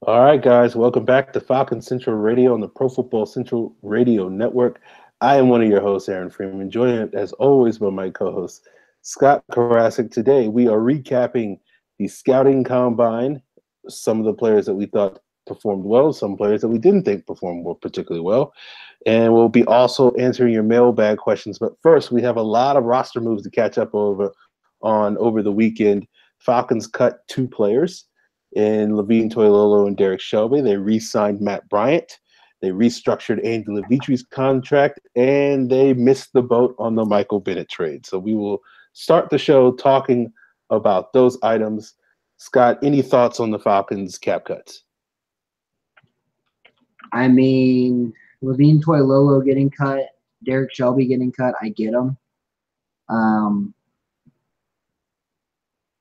All right, guys, welcome back to Falcons Central Radio on the Pro Football Central Radio Network. I am one of your hosts, Aaron Freeman, joined as always by my co-host, Scott Karasik. Today, we are recapping the scouting combine, some of the players that we thought performed well, some players that we didn't think performed particularly well, and we'll be also answering your mailbag questions. But first, we have a lot of roster moves to catch up over the weekend. Falcons cut two players in Levine Toilolo and Derek Shelby. They re-signed Matt Bryant. They restructured Andy Levitri's contract, and they missed the boat on the Michael Bennett trade. So we will start the show talking about those items. Scott, any thoughts on the Falcons cap cuts? I mean, Levine Toilolo getting cut, Derek Shelby getting cut, I get them.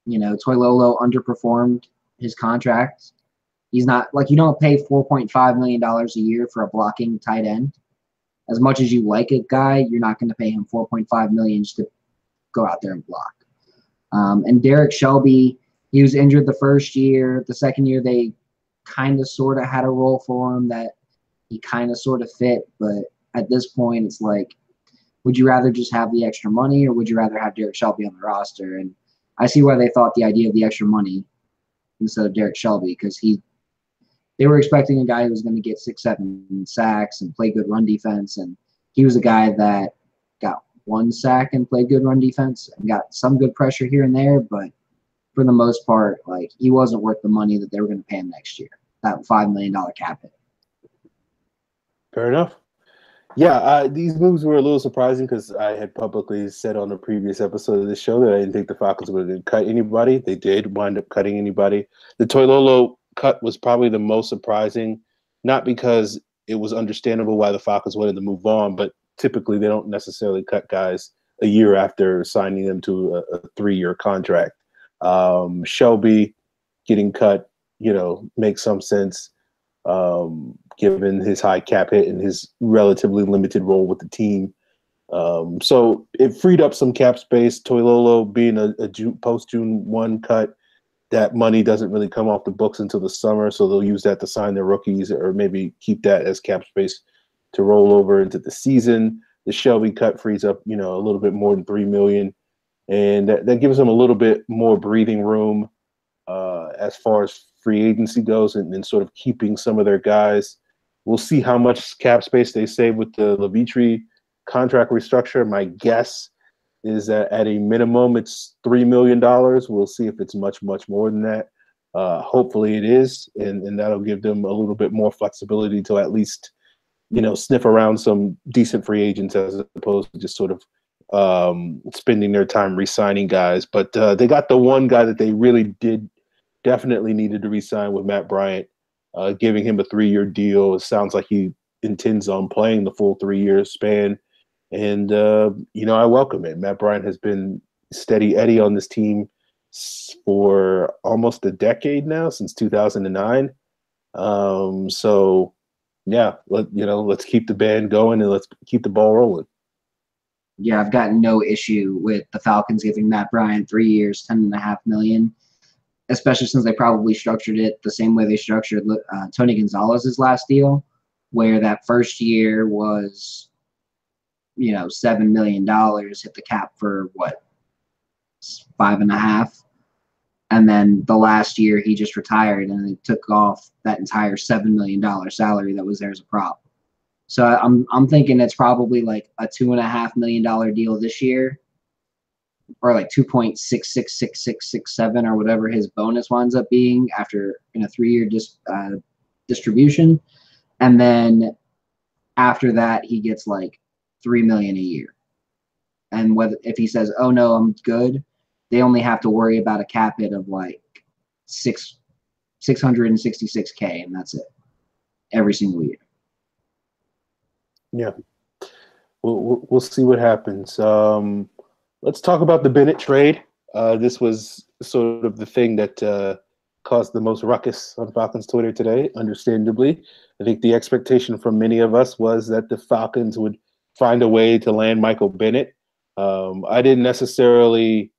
Toilolo underperformed his contract. He's not like, you don't pay $4.5 million a year for a blocking tight end. As much as you like a guy, you're not going to pay him $4.5 million just to go out there and block. And Derek Shelby, he was injured the first year. The second year, they kind of sort of had a role for him that he kind of sort of fit. But at this point, it's like, would you rather just have the extra money, or would you rather have Derek Shelby on the roster? And I see why they thought the idea of the extra money instead of Derek Shelby, because they were expecting a guy who was going to get 6-7 sacks and play good run defense, and he was a guy that got 1 sack and played good run defense and got some good pressure here and there, but for the most part, like, he wasn't worth the money that they were going to pay him next year, that $5 million cap hit. Fair enough. Yeah, these moves were a little surprising because I had publicly said on the previous episode of this show that I didn't think the Falcons would cut anybody. They did wind up cutting anybody. The Toilolo cut was probably the most surprising, not because it was understandable why the Falcons wanted to move on, but typically they don't necessarily cut guys a year after signing them to a 3-year contract. Shelby getting cut, makes some sense. Given his high cap hit and his relatively limited role with the team. So it freed up some cap space. Toilolo being a post-June 1 cut, that money doesn't really come off the books until the summer, so they'll use that to sign their rookies or maybe keep that as cap space to roll over into the season. The Shelby cut frees up, a little bit more than $3 million, and that gives them a little bit more breathing room as far as free agency goes and sort of keeping some of their guys. We'll see how much cap space they save with the Levitri contract restructure. My guess is that at a minimum, it's $3 million. We'll see if it's much, much more than that. Hopefully it is, and that'll give them a little bit more flexibility to at least, sniff around some decent free agents as opposed to just sort of spending their time re-signing guys. But they got the one guy that they really definitely needed to re-sign with Matt Bryant. Giving him a 3-year deal. It sounds like he intends on playing the full 3-year span. And, I welcome it. Matt Bryant has been steady Eddie on this team for almost a decade now, since 2009. So, yeah, let's keep the band going and let's keep the ball rolling. Yeah, I've got no issue with the Falcons giving Matt Bryant 3 years, $10.5 million. Especially since they probably structured it the same way they structured Tony Gonzalez's last deal, where that first year was, $7 million, hit the cap for 5.5, and then the last year he just retired and they took off that entire $7 million salary that was there as a prop. So I'm thinking it's probably like a $2.5 million deal this year, or like 2.666667 or whatever his bonus winds up being after in a 3-year distribution. And then after that, he gets like $3 million a year. And if he says, oh no, I'm good, they only have to worry about a cap hit of like $666K, and that's it every single year. Yeah. We'll see what happens. Let's talk about the Bennett trade. This was sort of the thing that caused the most ruckus on Falcons Twitter today, understandably. I think the expectation from many of us was that the Falcons would find a way to land Michael Bennett. I didn't necessarily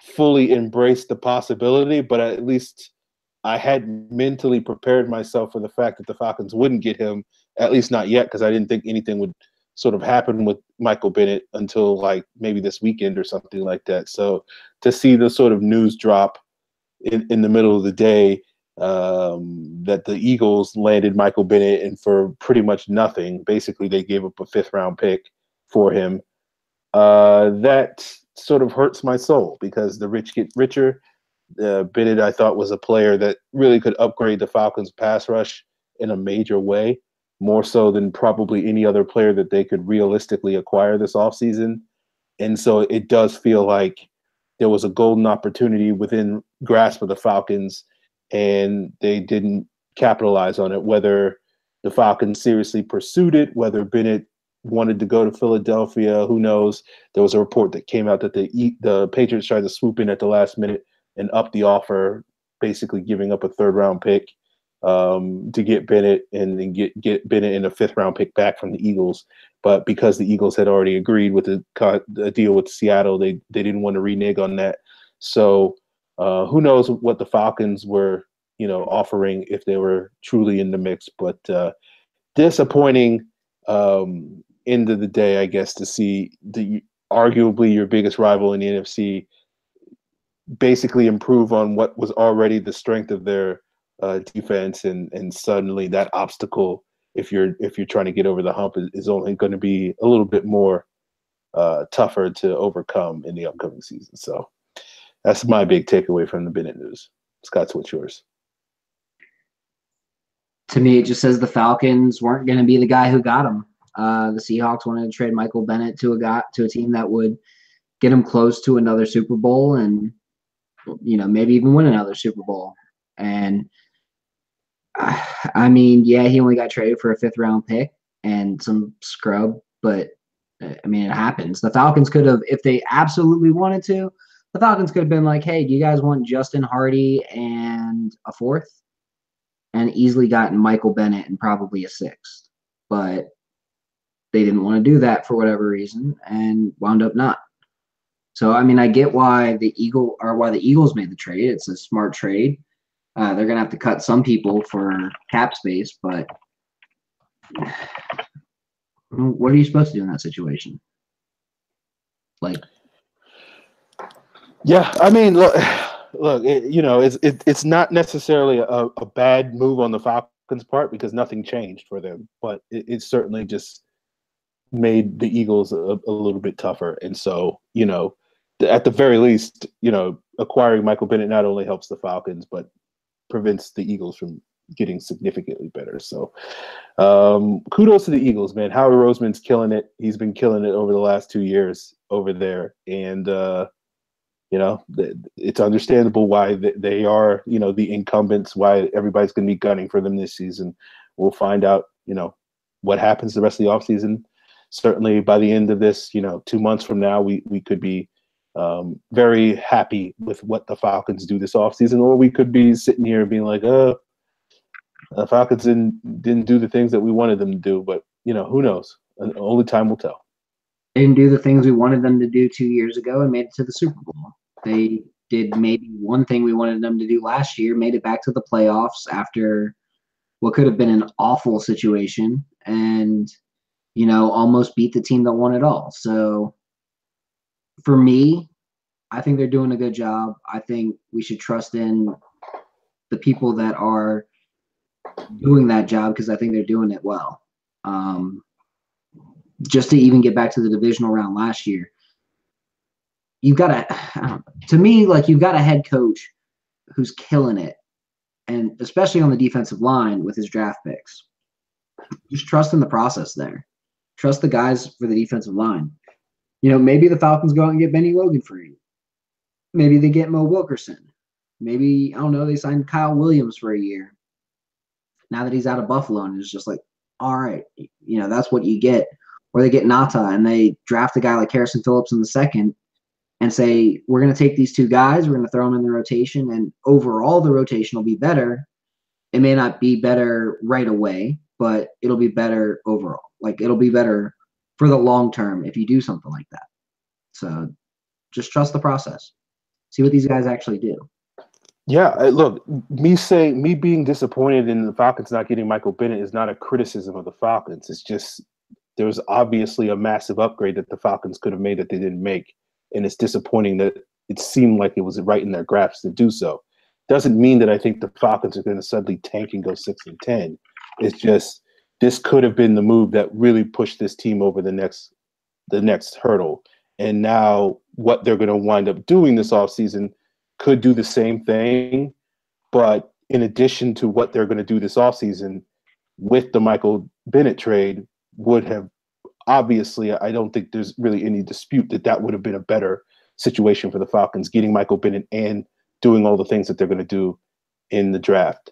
fully embrace the possibility, but at least I had mentally prepared myself for the fact that the Falcons wouldn't get him, at least not yet, because I didn't think anything would sort of happen with Michael Bennett until like maybe this weekend or something like that. So to see the sort of news drop in the middle of the day that the Eagles landed Michael Bennett and for pretty much nothing, basically they gave up a 5th-round pick for him. That sort of hurts my soul because the rich get richer. Bennett, I thought, was a player that really could upgrade the Falcons' pass rush in a major way, more so than probably any other player that they could realistically acquire this offseason. And so it does feel like there was a golden opportunity within grasp of the Falcons, and they didn't capitalize on it, whether the Falcons seriously pursued it, whether Bennett wanted to go to Philadelphia, who knows. There was a report that came out that the Patriots tried to swoop in at the last minute and up the offer, basically giving up a 3rd-round pick to get Bennett and then get Bennett in a 5th-round pick back from the Eagles. But because the Eagles had already agreed with the deal with Seattle, they didn't want to renege on that. So who knows what the Falcons were, offering if they were truly in the mix. But disappointing end of the day, I guess, to see arguably your biggest rival in the NFC basically improve on what was already the strength of their defense, and suddenly that obstacle, if you're trying to get over the hump, is only going to be a little bit more tougher to overcome in the upcoming season. So that's my big takeaway from the Bennett news. Scott, what's yours? To me, it just says the Falcons weren't going to be the guy who got him. The Seahawks wanted to trade Michael Bennett to a team that would get him close to another Super Bowl and, maybe even win another Super Bowl. And I mean, yeah, he only got traded for a 5th-round pick and some scrub, but I mean, it happens. The Falcons could have, if they absolutely wanted to, the Falcons could have been like, hey, do you guys want Justin Hardy and a 4th? And easily gotten Michael Bennett and probably a 6th. But they didn't want to do that for whatever reason and wound up not. So, I mean, I get why the Eagles made the trade. It's a smart trade. They're going to have to cut some people for cap space, but what are you supposed to do in that situation? Yeah, I mean, look, it's not necessarily a bad move on the Falcons' part because nothing changed for them, but it certainly just made the Eagles a little bit tougher. And so, at the very least, acquiring Michael Bennett not only helps the Falcons, but prevents the Eagles from getting significantly better. So kudos to the Eagles, man. Howie Roseman's killing it. He's been killing it over the last 2 years over there. And, it's understandable why they are, the incumbents, why everybody's going to be gunning for them this season. We'll find out, what happens the rest of the offseason. Certainly by the end of this, 2 months from now, we could be very happy with what the Falcons do this offseason, or we could be sitting here being like, the Falcons didn't do the things that we wanted them to do. But, who knows? Only time will tell. They didn't do the things we wanted them to do 2 years ago and made it to the Super Bowl. They did maybe one thing we wanted them to do last year, made it back to the playoffs after what could have been an awful situation and, almost beat the team that won it all. So for me, I think they're doing a good job. I think we should trust in the people that are doing that job because I think they're doing it well. Just to even get back to the divisional round last year, you've got you've got a head coach who's killing it, and especially on the defensive line with his draft picks. Just trust in the process there. Trust the guys for the defensive line. Maybe the Falcons go out and get Benny Logan for you. Maybe they get Mo Wilkerson. Maybe, I don't know, they signed Kyle Williams for a year. Now that he's out of Buffalo, and it's just like, all right, that's what you get. Or they get Nata and they draft a guy like Harrison Phillips in the 2nd and say, we're going to take these 2 guys, we're going to throw them in the rotation, and overall the rotation will be better. It may not be better right away, but it'll be better overall. It'll be better for the long term if you do something like that. So just trust the process. See what these guys actually do. Yeah, look, me being disappointed in the Falcons not getting Michael Bennett is not a criticism of the Falcons. It's just there was obviously a massive upgrade that the Falcons could have made that they didn't make, and it's disappointing that it seemed like it was right in their grasp to do so. Doesn't mean that I think the Falcons are going to suddenly tank and go 6-10. It's just this could have been the move that really pushed this team over the next hurdle. And now what they're going to wind up doing this offseason could do the same thing. But in addition to what they're going to do this offseason with the Michael Bennett trade, would have obviously, I don't think there's really any dispute that that would have been a better situation for the Falcons, getting Michael Bennett and doing all the things that they're going to do in the draft.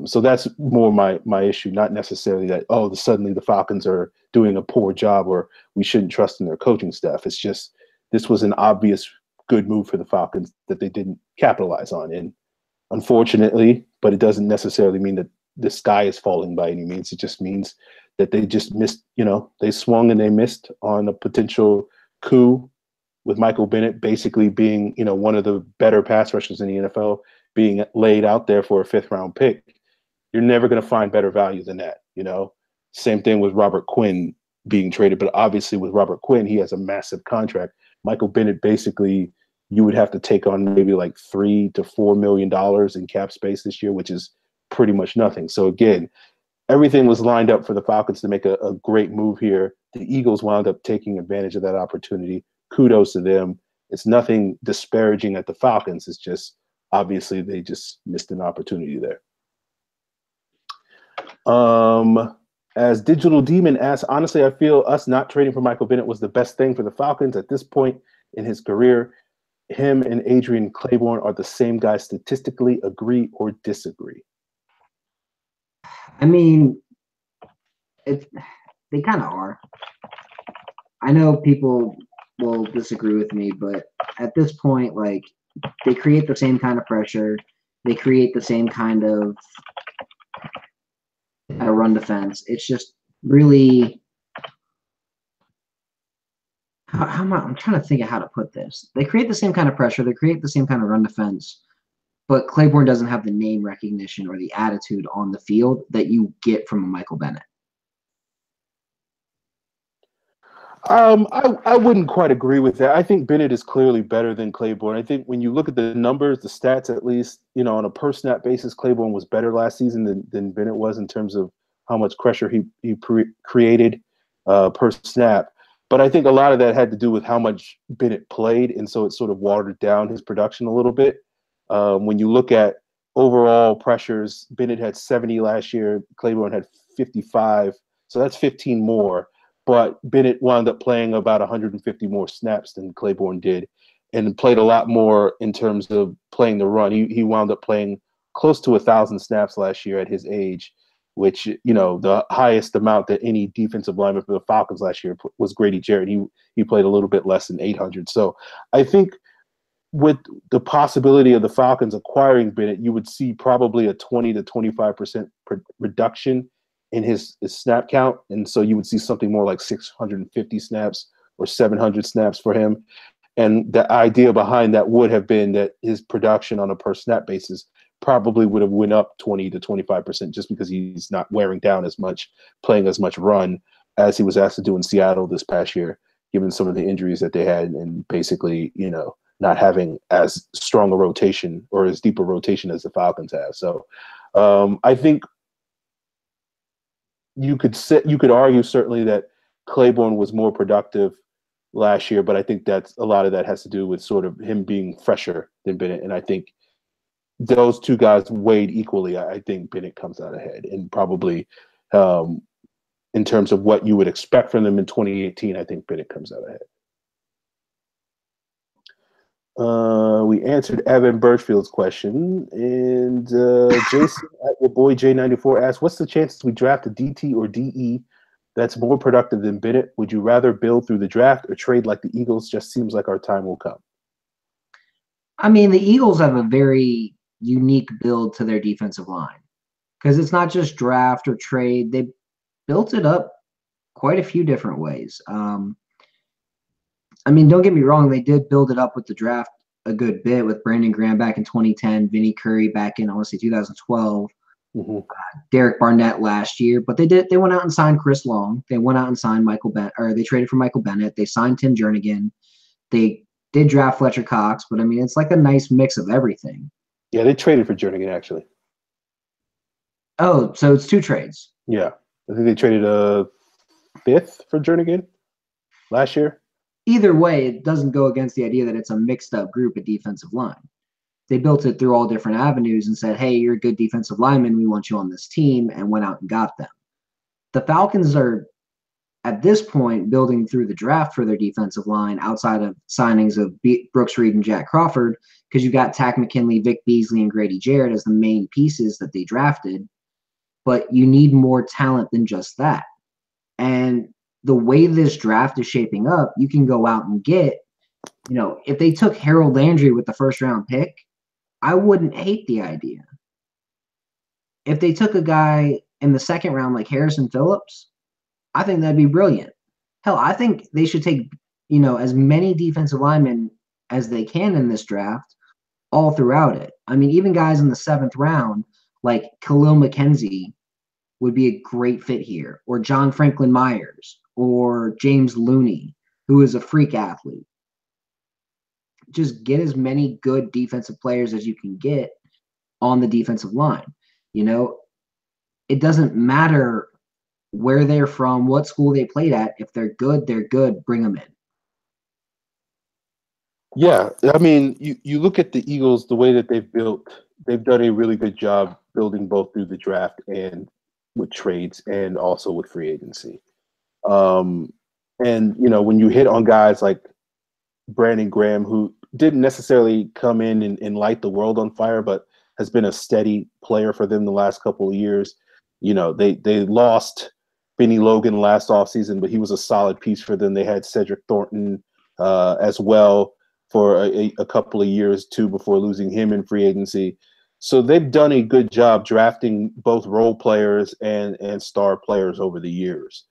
So that's more my issue, not necessarily that, suddenly the Falcons are doing a poor job or we shouldn't trust in their coaching staff. It's just this was an obvious good move for the Falcons that they didn't capitalize on. And unfortunately, but it doesn't necessarily mean that the sky is falling by any means. It just means that they just missed, they swung and they missed on a potential coup with Michael Bennett basically being, one of the better pass rushers in the NFL, being laid out there for a 5th-round pick. You're never going to find better value than that, Same thing with Robert Quinn being traded, but obviously with Robert Quinn, he has a massive contract. Michael Bennett, basically, you would have to take on maybe like $3 to $4 million in cap space this year, which is pretty much nothing. So again, everything was lined up for the Falcons to make a great move here. The Eagles wound up taking advantage of that opportunity. Kudos to them. It's nothing disparaging at the Falcons. It's just obviously they just missed an opportunity there. As Digital Demon asks, honestly, I feel us not trading for Michael Bennett was the best thing for the Falcons at this point in his career. Him and Adrian Claiborne are the same guy statistically. Agree or disagree? I mean, they kind of are. I know people will disagree with me, but at this point, like, they create the same kind of pressure. They create the same kind of run defense. It's just really I'm trying to think of how to put this. They create the same kind of pressure. They create the same kind of run defense, but Claiborne doesn't have the name recognition or the attitude on the field that you get from a Michael Bennett. I wouldn't quite agree with that. I think Bennett is clearly better than Claiborne. I think when you look at the numbers, the stats, at least, on a per snap basis, Claiborne was better last season than Bennett was in terms of how much pressure he created per snap. But I think a lot of that had to do with how much Bennett played, and so it sort of watered down his production a little bit. When you look at overall pressures, Bennett had 70 last year. Claiborne had 55, so that's 15 more. But Bennett wound up playing about 150 more snaps than Claiborne did, and played a lot more in terms of playing the run. He wound up playing close to 1,000 snaps last year at his age, which, the highest amount that any defensive lineman for the Falcons last year was Grady Jarrett. He played a little bit less than 800. So I think with the possibility of the Falcons acquiring Bennett, you would see probably a 20 to 25% reduction in his snap count. And so you would see something more like 650 snaps or 700 snaps for him. And the idea behind that would have been that his production on a per snap basis probably would have went up 20 to 25% just because he's not wearing down as much, playing as much run as he was asked to do in Seattle this past year, given some of the injuries that they had and basically, not having as strong a rotation or as deep a rotation as the Falcons have. So I think you could argue certainly that Claiborne was more productive last year, but I think that's a lot of that has to do with sort of him being fresher than Bennett. And I think those two guys weighed equally. I think Bennett comes out ahead, and probably in terms of what you would expect from them in 2018, I think Bennett comes out ahead. We answered Evan Birchfield's question, and Jason at your boy J94 asked, "What's the chances we draft a DT or DE that's more productive than Bennett? Would you rather build through the draft or trade like the Eagles? Just seems like our time will come." I mean, the Eagles have a very unique build to their defensive line because it's not just draft or trade. They built it up quite a few different ways. I mean, don't get me wrong. They did build it up with the draft a good bit with Brandon Graham back in 2010, Vinnie Curry back in, I want to say, 2012, Derek Barnett last year. But they went out and signed Chris Long. They went out and signed Michael Bennett, or they traded for Michael Bennett. They signed Tim Jernigan. They did draft Fletcher Cox, but I mean, it's like a nice mix of everything. Yeah, they traded for Jernigan, actually. Oh, so it's 2 trades. Yeah. I think they traded a 5th for Jernigan last year. Either way, it doesn't go against the idea that it's a mixed up group at defensive line. They built it through all different avenues and said, hey, you're a good defensive lineman. We want you on this team, and went out and got them. The Falcons are, at this point, building through the draft for their defensive line outside of signings of Brooks Reed and Jack Crawford, because you've got Tack McKinley, Vic Beasley, and Grady Jarrett as the main pieces that they drafted. But you need more talent than just that. And the way this draft is shaping up, you can go out and get, if they took Harold Landry with the first round pick, I wouldn't hate the idea. If they took a guy in the second round like Harrison Phillips, I think that'd be brilliant. Hell, I think they should take, as many defensive linemen as they can in this draft all throughout it. I mean, even guys in the 7th round, like Khalil McKenzie, would be a great fit here, or John Franklin Myers, or James Looney, who is a freak athlete. Just get as many good defensive players as you can get on the defensive line. It doesn't matter where they're from, what school they played at. If they're good, bring them in. Yeah, I mean, you look at the Eagles, the way that they've done a really good job building both through the draft and with trades and also with free agency. And, when you hit on guys like Brandon Graham, who didn't necessarily come in and light the world on fire, but has been a steady player for them the last couple of years. They lost Benny Logan last offseason, but he was a solid piece for them. They had Cedric Thornton as well for a couple of years too before losing him in free agency. So they've done a good job drafting both role players and star players over the years.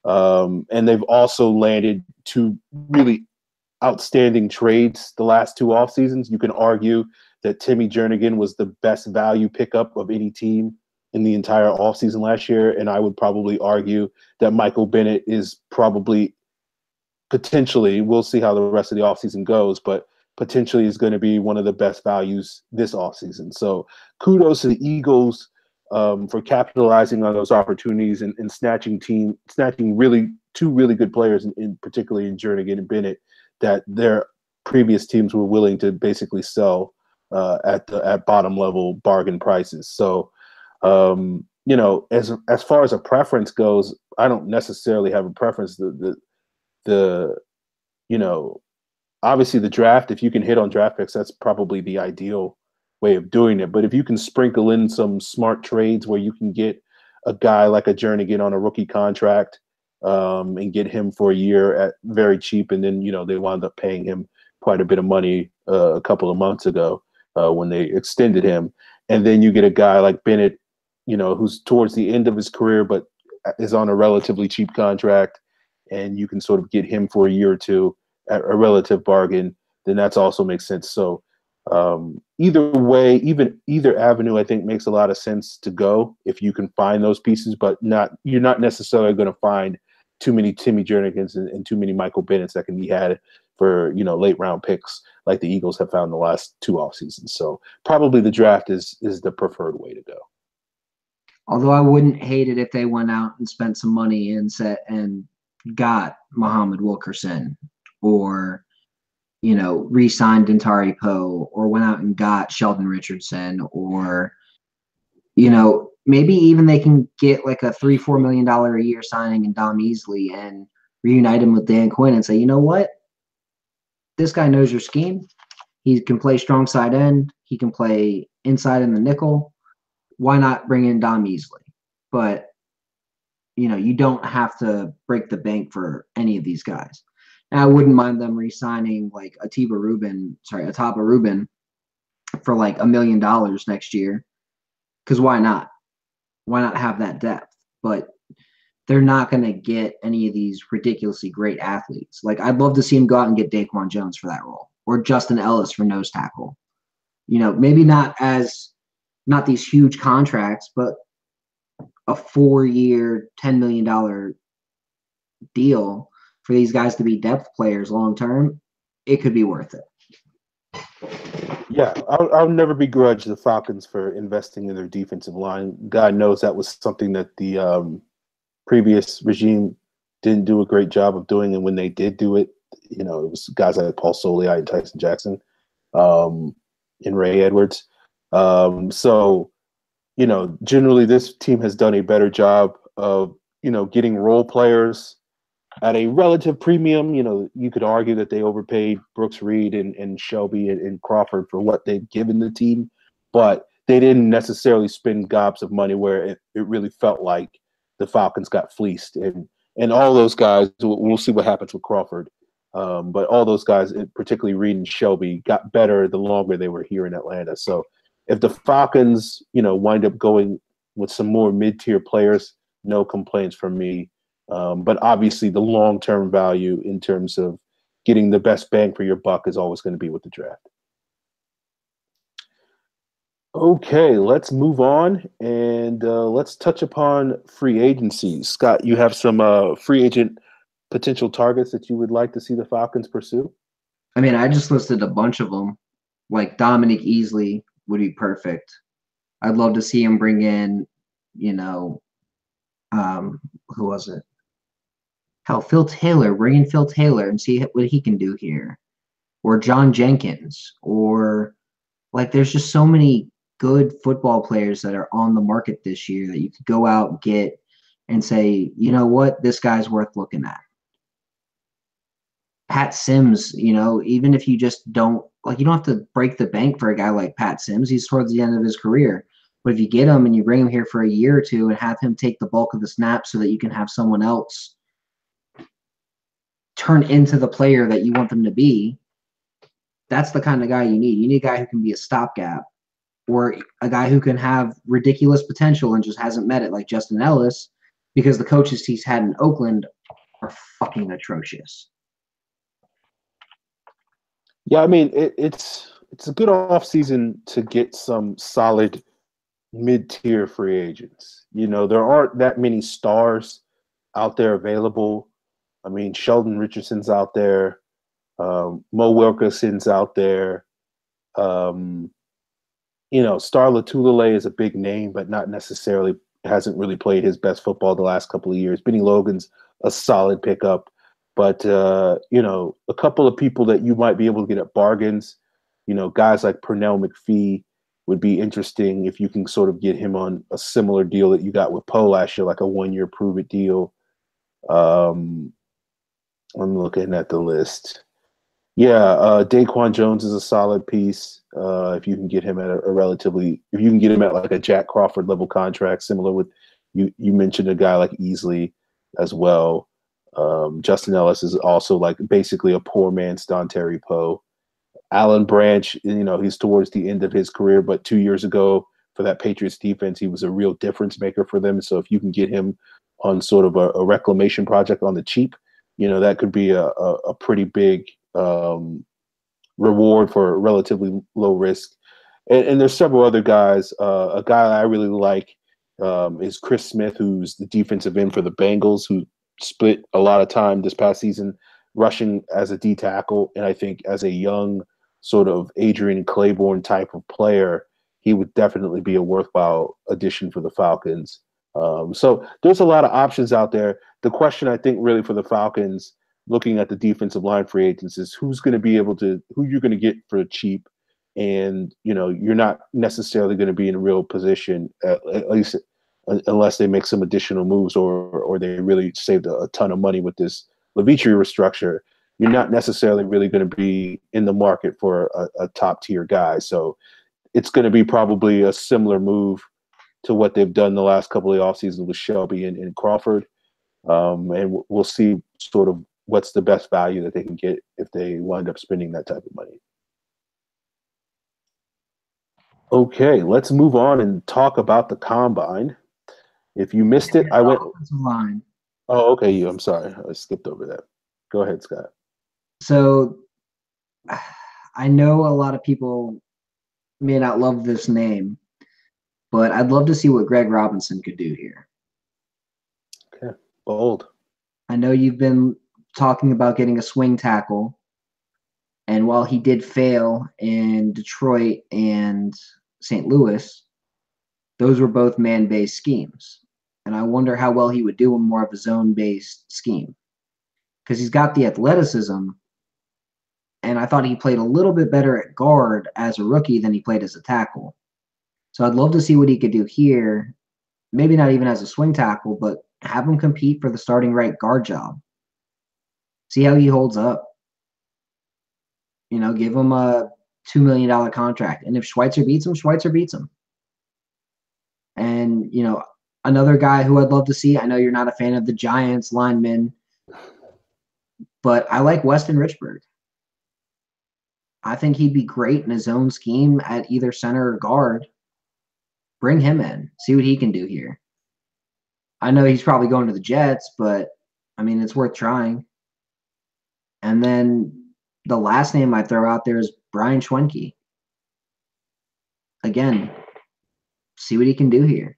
And they've also landed 2 really outstanding trades the last 2 off seasons. You can argue that Timmy Jernigan was the best value pickup of any team in the entire offseason last year. And I would probably argue that Michael Bennett is probably potentially, we'll see how the rest of the offseason goes, but potentially is going to be one of the best values this offseason. So kudos to the Eagles for capitalizing on those opportunities and snatching really 2 really good players, in particularly in Jernigan and Bennett, that their previous teams were willing to basically sell at bottom level bargain prices. So, as far as a preference goes, I don't necessarily have a preference. Obviously the draft, if you can hit on draft picks, that's probably the ideal way of doing it. But if you can sprinkle in some smart trades where you can get a guy like a Jernigan on a rookie contract and get him for a year at very cheap, and then they wound up paying him quite a bit of money a couple of months ago when they extended him, and then you get a guy like Bennett, who's towards the end of his career but is on a relatively cheap contract, and you can sort of get him for a year or 2 at a relative bargain, then that's also makes sense. So either way, either avenue, I think makes a lot of sense to go if you can find those pieces, but you're not necessarily going to find too many Timmy Jernigans and too many Michael Bennett's that can be had for late round picks like the Eagles have found the last 2 off seasons. So probably the draft is the preferred way to go. Although I wouldn't hate it if they went out and spent some money and got Muhammad Wilkerson, or re-signed Dantari Poe, or went out and got Sheldon Richardson, or maybe even they can get like a $3-4 million a year signing in Dom Easley and reunite him with Dan Quinn and say, you know what, this guy knows your scheme. He can play strong side end. He can play inside in the nickel. Why not bring in Dom Easley? But you don't have to break the bank for any of these guys. Now, I wouldn't mind them re-signing like Ataba Rubin for like $1 million next year. Because why not? Why not have that depth? But they're not going to get any of these ridiculously great athletes. Like, I'd love to see him go out and get Daquan Jones for that role. or Justin Ellis for nose tackle. Maybe not these huge contracts, but a 4-year, $10 million deal for these guys to be depth players long term, it could be worth it. Yeah, I'll never begrudge the Falcons for investing in their defensive line. God knows that was something that the previous regime didn't do a great job of doing, and when they did do it, it was guys like Paul Soliai and Tyson Jackson, and Ray Edwards. So, generally this team has done a better job of, getting role players at a relative premium. You could argue that they overpaid Brooks Reed and Shelby and Crawford for what they've given the team, but they didn't necessarily spend gobs of money where it really felt like the Falcons got fleeced. And all those guys, we'll see what happens with Crawford. But all those guys, particularly Reed and Shelby, got better the longer they were here in Atlanta. So if the Falcons, wind up going with some more mid-tier players, no complaints from me. But obviously the long-term value in terms of getting the best bang for your buck is always going to be with the draft. Okay, let's move on and let's touch upon free agency. Scott, you have some free agent potential targets that you would like to see the Falcons pursue? I mean, I just listed a bunch of them. Like Dominic Easley would be perfect. I'd love to see him bring in, who was it? Hell, Phil Taylor. Bring in Phil Taylor and see what he can do here. Or John Jenkins. Or, there's just so many good football players that are on the market this year that you could go out and get and say, you know what, this guy's worth looking at. Pat Sims, even if you just don't, you don't have to break the bank for a guy like Pat Sims. He's towards the end of his career. But if you get him and you bring him here for a year or two and have him take the bulk of the snaps so that you can have someone else turn into the player that you want them to be, that's the kind of guy you need. You need a guy who can be a stopgap, or a guy who can have ridiculous potential and just hasn't met it, like Justin Ellis, because the coaches he's had in Oakland are fucking atrocious. Yeah, I mean, it's a good offseason to get some solid mid-tier free agents. There aren't that many stars out there available. I mean, Sheldon Richardson's out there. Mo Wilkerson's out there. Star Lotulelei is a big name, but not necessarily hasn't really played his best football the last couple of years. Benny Logan's a solid pickup. But, a couple of people that you might be able to get at bargains, guys like Pernell McPhee would be interesting if you can sort of get him on a similar deal that you got with Poe last year, like a 1-year prove-it deal. I'm looking at the list. Yeah, Daquan Jones is a solid piece. If you can get him at if you can get him at like a Jack Crawford level contract, similar with you mentioned a guy like Easley as well. Justin Ellis is also like basically a poor man's Dontari Poe. Alan Branch, he's towards the end of his career, but 2 years ago for that Patriots defense, he was a real difference maker for them. So if you can get him on sort of a reclamation project on the cheap, that could be a pretty big reward for relatively low risk. And there's several other guys. A guy I really like is Chris Smith, who's the defensive end for the Bengals, who split a lot of time this past season rushing as a D tackle. And I think as a young sort of Adrian Claiborne type of player, he would definitely be a worthwhile addition for the Falcons. So there's a lot of options out there. The question I think really for the Falcons, looking at the defensive line free agents, is who you're going to get for cheap. And, you're not necessarily going to be in a real position, at least unless they make some additional moves or they really saved a ton of money with this Levitre restructure. You're not necessarily really going to be in the market for a top tier guy. So it's going to be probably a similar move to what they've done the last couple of off seasons with Shelby and Crawford. And we'll see sort of what's the best value that they can get if they wind up spending that type of money. Okay, let's move on and talk about the combine. If you missed it, I went. Line. Oh, okay. I'm sorry. I skipped over that. Go ahead, Scott. So I know a lot of people may not love this name, but I'd love to see what Greg Robinson could do here. Okay, bold. I know you've been talking about getting a swing tackle, and while he did fail in Detroit and St. Louis, those were both man-based schemes. And I wonder how well he would do in more of a zone-based scheme. Because he's got the athleticism, and I thought he played a little bit better at guard as a rookie than he played as a tackle. So I'd love to see what he could do here. Maybe not even as a swing tackle, but have him compete for the starting right guard job. See how he holds up. You know, give him a $2 million contract. And if Schweitzer beats him, Schweitzer beats him. And, you know, another guy who I'd love to see, I know you're not a fan of the Giants linemen, but I like Weston Richburg. I think he'd be great in his own scheme at either center or guard. Bring him in. See what he can do here. I know he's probably going to the Jets, but, I mean, it's worth trying. And then the last name I throw out there is Brian Schwenke. Again, see what he can do here.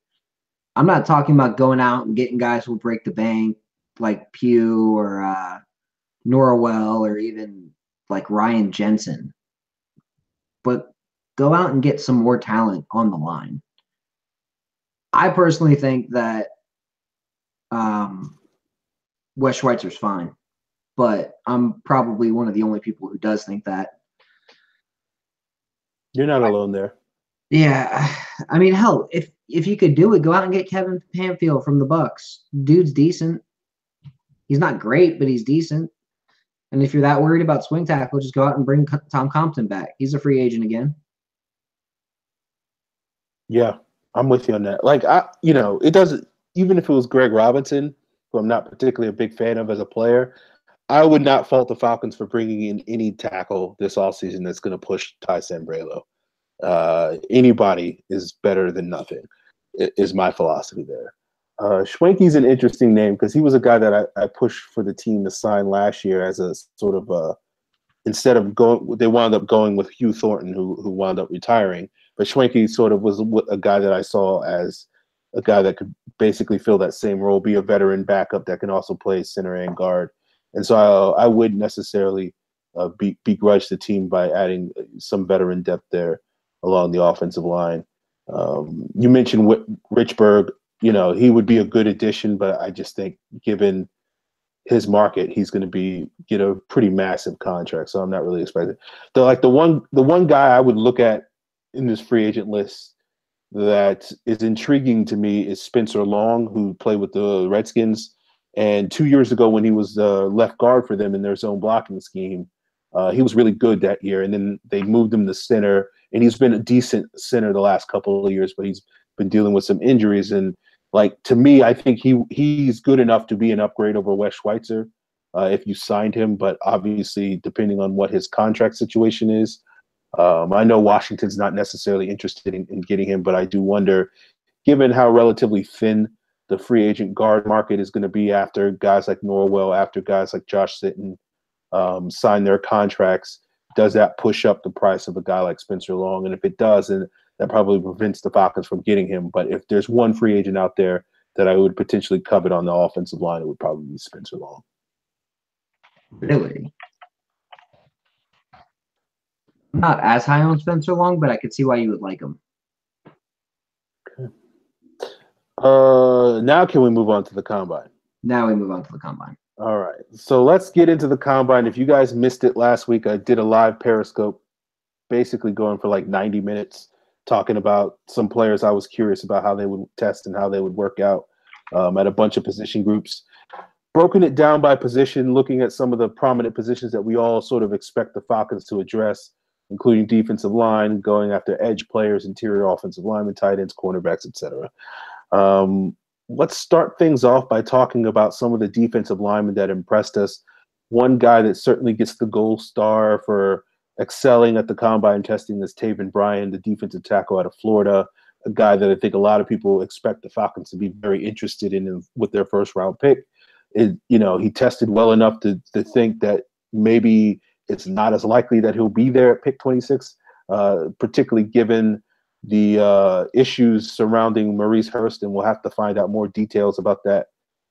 I'm not talking about going out and getting guys who will break the bank like Pugh or Norwell or even like Ryan Jensen. But go out and get some more talent on the line. I personally think that Wes Schweitzer's fine. But I'm probably one of the only people who does think that. You're not alone there. Yeah. I mean, hell, if you could do it, go out and get Kevin Pamfield from the Bucks. Dude's decent. He's not great, but he's decent. And if you're that worried about swing tackle, just go out and bring Tom Compton back. He's a free agent again. Yeah, I'm with you on that. Like, it doesn't – even if it was Greg Robinson, who I'm not particularly a big fan of as a player – I would not fault the Falcons for bringing in any tackle this offseason that's going to push Ty Sambrailo. Anybody is better than nothing, is my philosophy there. Schwenke's an interesting name because he was a guy that I pushed for the team to sign last year as a sort of instead of going, they wound up going with Hugh Thornton, who wound up retiring. But Schwenke sort of was a guy that I saw as a guy that could basically fill that same role, be a veteran backup that can also play center and guard. And so I wouldn't necessarily begrudge the team by adding some veteran depth there along the offensive line. You mentioned Richburg. He would be a good addition, but I just think given his market, he's going to get a pretty massive contract. So I'm not really expecting. The one guy I would look at in this free agent list that is intriguing to me is Spencer Long, who played with the Redskins. And 2 years ago, when he was left guard for them in their zone blocking scheme, he was really good that year. And then they moved him to center, and he's been a decent center the last couple of years, but he's been dealing with some injuries. And to me, I think he's good enough to be an upgrade over Wes Schweitzer if you signed him. But obviously, depending on what his contract situation is, I know Washington's not necessarily interested in getting him, but I do wonder, given how relatively thin the free agent guard market is going to be after guys like Norwell, after guys like Josh Sitton sign their contracts, does that push up the price of a guy like Spencer Long? And if it does, then that probably prevents the Falcons from getting him. But if there's one free agent out there that I would potentially covet on the offensive line, it would probably be Spencer Long. Really? I'm not as high on Spencer Long, but I could see why you would like him. Now can we move on to the Combine? Now we move on to the Combine. All right. So let's get into the Combine. If you guys missed it last week, I did a live Periscope basically going for like 90 minutes talking about some players I was curious about how they would test and how they would work out at a bunch of position groups. Broken it down by position, looking at some of the prominent positions that we all sort of expect the Falcons to address, including defensive line, going after edge players, interior offensive linemen, tight ends, cornerbacks, etc. Let's start things off by talking about some of the defensive linemen that impressed us. One guy that certainly gets the gold star for excelling at the combine testing is Taven Bryan, the defensive tackle out of Florida, a guy that I think a lot of people expect the Falcons to be very interested in with their first round pick. He tested well enough to think that maybe it's not as likely that he'll be there at pick 26, particularly given the issues surrounding Maurice Hurst, and we'll have to find out more details about that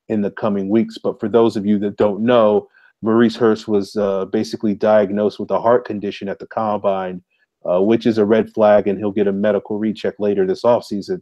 in the coming weeks. But for those of you that don't know, Maurice Hurst was basically diagnosed with a heart condition at the combine, which is a red flag, and he'll get a medical recheck later this offseason.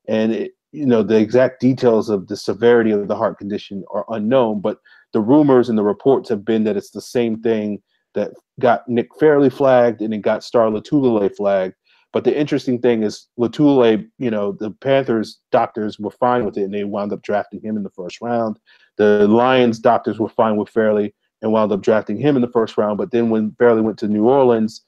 And the exact details of the severity of the heart condition are unknown, but the rumors and the reports have been that it's the same thing that got Nick Fairley flagged and it got Star Lotulelei flagged. But the interesting thing is Lotulelei, the Panthers doctors were fine with it, and they wound up drafting him in the first round. The Lions doctors were fine with Fairley and wound up drafting him in the first round. But then when Fairley went to New Orleans,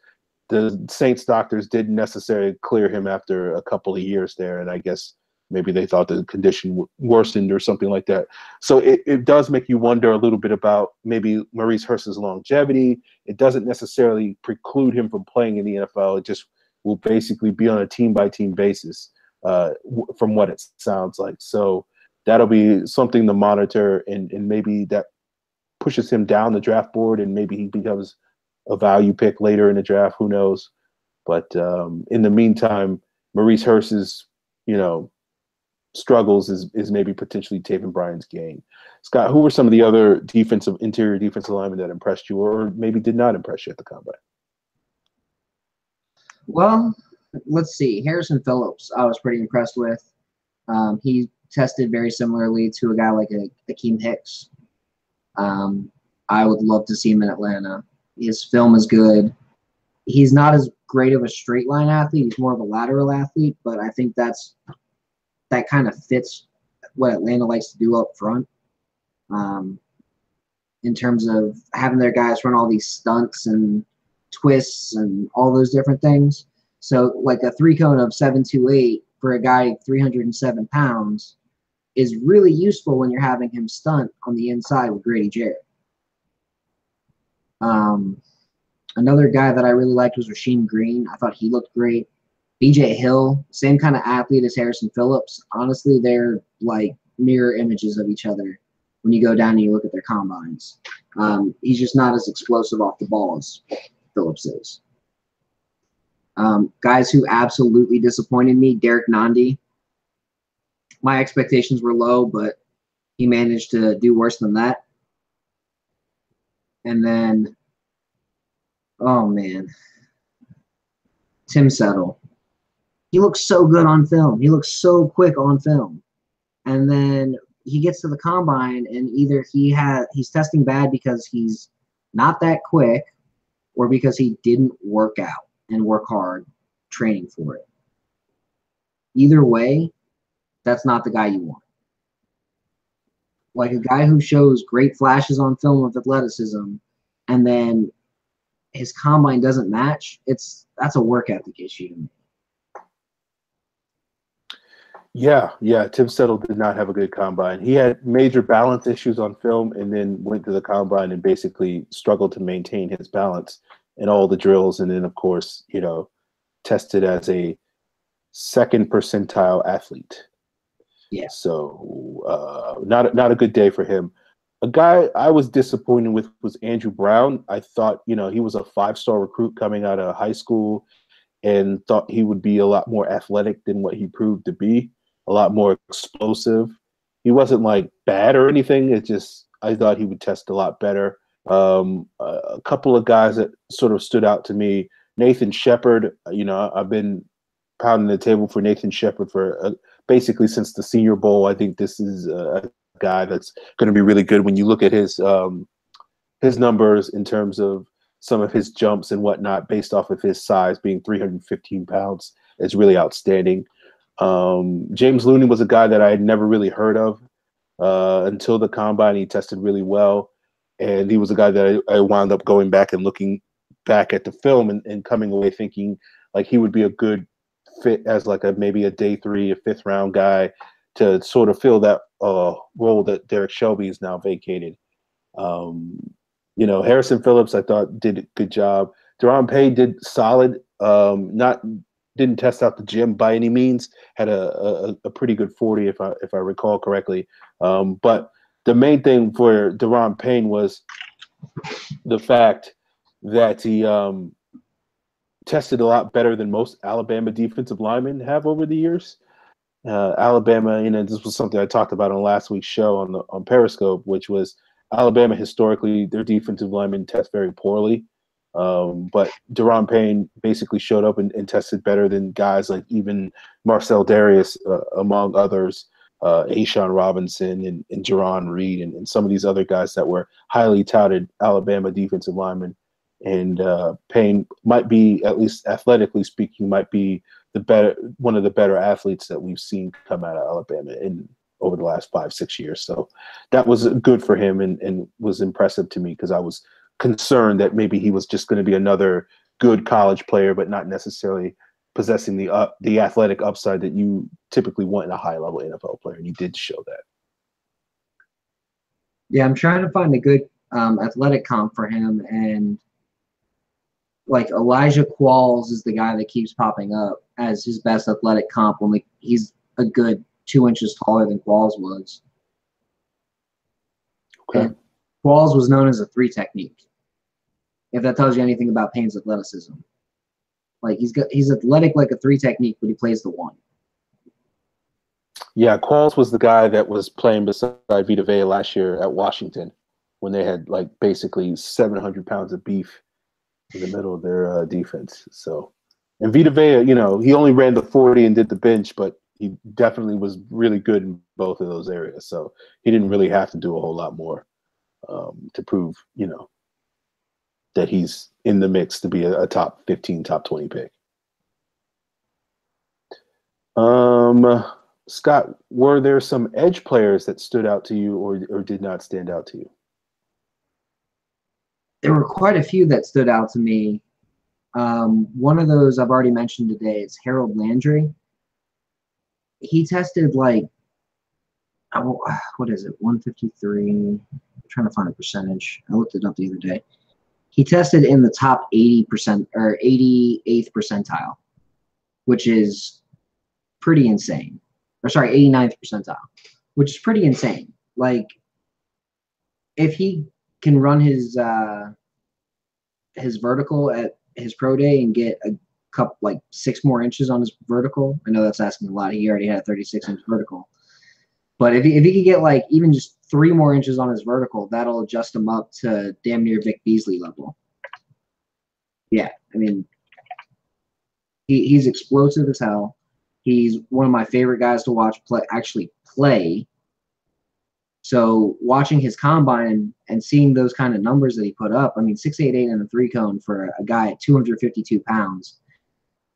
the Saints doctors didn't necessarily clear him after a couple of years there, and I guess maybe they thought the condition worsened or something like that. So it does make you wonder a little bit about maybe Maurice Hurst's longevity. It doesn't necessarily preclude him from playing in the NFL. It just will basically be on a team-by-team basis from what it sounds like. So that'll be something to monitor, and maybe that pushes him down the draft board, and maybe he becomes a value pick later in the draft. Who knows? But in the meantime, Maurice Hurst's, struggles is maybe potentially Taven Bryan's gain. Scott, who were some of the other interior defensive linemen that impressed you, or maybe did not impress you at the combine? Well, let's see. Harrison Phillips, I was pretty impressed with. He tested very similarly to a guy like Akeem Hicks. I would love to see him in Atlanta. His film is good. He's not as great of a straight line athlete. He's more of a lateral athlete, but I think that kind of fits what Atlanta likes to do up front, in terms of having their guys run all these stunts and twists and all those different things. So like a 3-cone of 728 for a guy 307 pounds is really useful when you're having him stunt on the inside with Grady Jarrett. Another guy that I really liked was Rasheem Green. I thought he looked great. BJ Hill, same kind of athlete as Harrison Phillips. Honestly, they're like mirror images of each other when you go down and you look at their combines. He's just not as explosive off the ball as Phillips is. Guys who absolutely disappointed me, Derek Nandi. My expectations were low, but he managed to do worse than that. And then, oh man, Tim Settle. He looks so good on film. He looks so quick on film. And then he gets to the combine, and either he's testing bad because he's not that quick, or because he didn't work out and work hard training for it. Either way, that's not the guy you want. Like a guy who shows great flashes on film of athleticism, and then his combine doesn't match, that's a work ethic issue to me. Yeah. Tim Settle did not have a good combine. He had major balance issues on film, and then went to the combine and basically struggled to maintain his balance in all the drills. And then, of course, tested as a second percentile athlete. Yeah. So not a good day for him. A guy I was disappointed with was Andrew Brown. I thought, he was a 5-star recruit coming out of high school, and thought he would be a lot more athletic than what he proved to be, a lot more explosive. He wasn't like bad or anything. It's just, I thought he would test a lot better. A couple of guys that sort of stood out to me, Nathan Shepard. I've been pounding the table for Nathan Shepard for basically since the Senior Bowl. I think this is a guy that's going to be really good. When you look at his numbers in terms of some of his jumps and whatnot, based off of his size being 315 pounds, is really outstanding. James Looney was a guy that I had never really heard of until the combine. He tested really well, and he was a guy that I wound up going back and looking back at the film and coming away thinking like he would be a good fit as like maybe a day 3, a 5th round guy to sort of fill that role that Derek Shelby is now vacated. Harrison Phillips, I thought, did a good job. Deron Payne did solid. Didn't test out the gym by any means. Had a pretty good 40 if I recall correctly. But the main thing for Deron Payne was the fact that he tested a lot better than most Alabama defensive linemen have over the years. Alabama, this was something I talked about on last week's show on Periscope, which was Alabama historically, their defensive linemen test very poorly. But Deron Payne basically showed up and tested better than guys like even Marcel Darius, among others, Ashawn Robinson and Jerron Reed and some of these other guys that were highly touted Alabama defensive linemen. And Payne might be, at least athletically speaking, might be one of the better athletes that we've seen come out of Alabama over the last 5-6 years. So that was good for him and was impressive to me because I was concerned that maybe he was just going to be another good college player, but not necessarily possessing the athletic upside that you typically want in a high-level NFL player, and he did show that. Yeah, I'm trying to find a good athletic comp for him, and like Elijah Qualls is the guy that keeps popping up as his best athletic comp when he's a good 2 inches taller than Qualls was. Okay. And Qualls was known as a 3 technique, if that tells you anything about Payne's athleticism. Like he's athletic like a 3 technique, but he plays the 1. Yeah, Qualls was the guy that was playing beside Vita Vea last year at Washington when they had like basically 700 pounds of beef in the middle of their defense. So, and Vita Vea, he only ran the 40 and did the bench, but he definitely was really good in both of those areas. So he didn't really have to do a whole lot more to prove, that he's in the mix to be a top 15, top 20 pick. Scott, were there some edge players that stood out to you or did not stand out to you? There were quite a few that stood out to me. One of those I've already mentioned today is Harold Landry. He tested like, what is it, 153? I'm trying to find a percentage. I looked it up the other day. He tested in the top 80% or 88th percentile, which is pretty insane. Or sorry, 89th percentile, which is pretty insane. Like, if he can run his vertical at his pro day and get a couple, like 6 more inches on his vertical. I know that's asking a lot. He already had a 36-inch vertical. But if he could get like even just 3 more inches on his vertical, that'll adjust him up to damn near Vic Beasley level. Yeah, I mean, he's explosive as hell. He's one of my favorite guys to watch play. So watching his combine and seeing those kind of numbers that he put up, I mean, 6'8" in a 3 cone for a guy at 252 pounds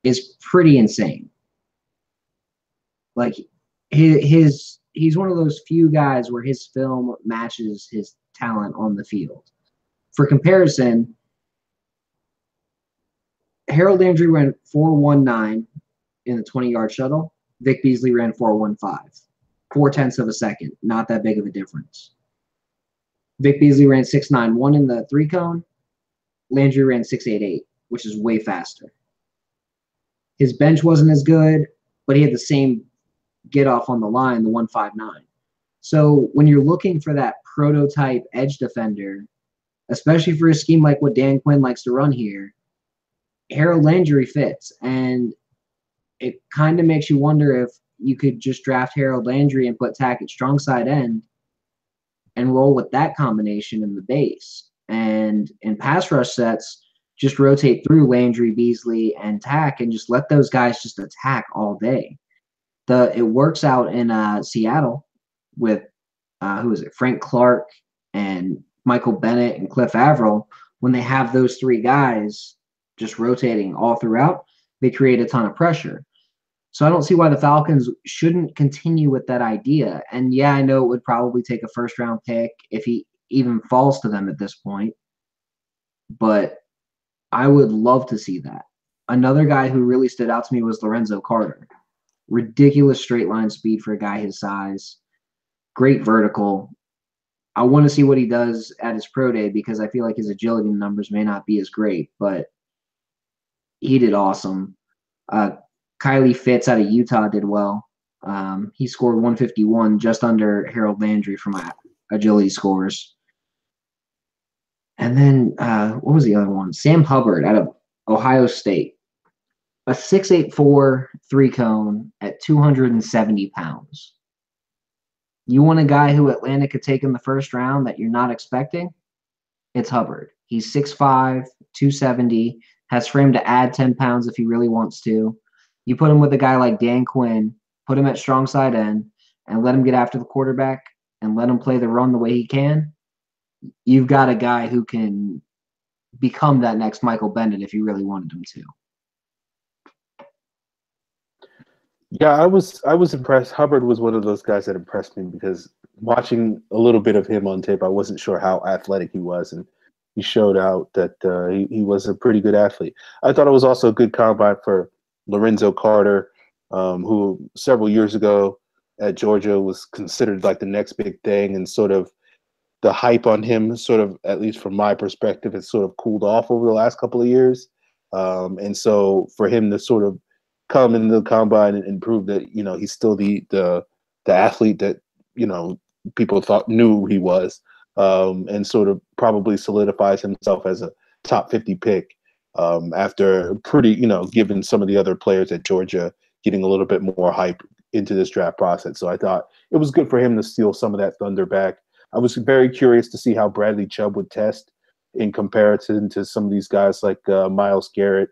is pretty insane. Like he's one of those few guys where his film matches his talent on the field. For comparison, Harold Landry ran 4.19 in the 20-yard shuttle. Vic Beasley ran 4.15. 0.4 of a second. Not that big of a difference. Vic Beasley ran 6.91 in the 3 cone. Landry ran 6.88, which is way faster. His bench wasn't as good, but he had the same get off on the line, the 1.59. So when you're looking for that prototype edge defender, especially for a scheme like what Dan Quinn likes to run here, Harold Landry fits. And it kind of makes you wonder if you could just draft Harold Landry and put Tack at strong side end and roll with that combination in the base. And in pass rush sets, just rotate through Landry, Beasley, and Tack and just let those guys just attack all day. It works out in Seattle with, Frank Clark and Michael Bennett and Cliff Averill. When they have those 3 guys just rotating all throughout, they create a ton of pressure. So I don't see why the Falcons shouldn't continue with that idea. And yeah, I know it would probably take a first-round pick if he even falls to them at this point. But I would love to see that. Another guy who really stood out to me was Lorenzo Carter. Ridiculous straight line speed for a guy his size. Great vertical. I want to see what he does at his pro day because I feel like his agility numbers may not be as great, but he did awesome. Kylie Fitz out of Utah did well. He scored 151, just under Harold Landry for my agility scores. And then what was the other one? Sam Hubbard out of Ohio State. A 6'8" 3-cone at 270 pounds. You want a guy who Atlanta could take in the first round that you're not expecting? It's Hubbard. He's 6'5", 270, has frame to add 10 pounds if he really wants to. You put him with a guy like Dan Quinn, put him at strong side end, and let him get after the quarterback and let him play the run the way he can. You've got a guy who can become that next Michael Bennett if you really wanted him to. Yeah, I was impressed. Hubbard was one of those guys that impressed me because watching a little bit of him on tape, I wasn't sure how athletic he was, and he showed out that he was a pretty good athlete. I thought it was also a good combine for Lorenzo Carter, who several years ago at Georgia was considered like the next big thing, and sort of the hype on him, sort of, at least from my perspective, has sort of cooled off over the last couple of years. And so for him to sort of come into the combine and prove that, he's still the athlete that, people knew he was, and sort of probably solidifies himself as a top 50 pick after pretty, given some of the other players at Georgia getting a little bit more hype into this draft process. So I thought it was good for him to steal some of that thunder back. I was very curious to see how Bradley Chubb would test in comparison to some of these guys like Myles Garrett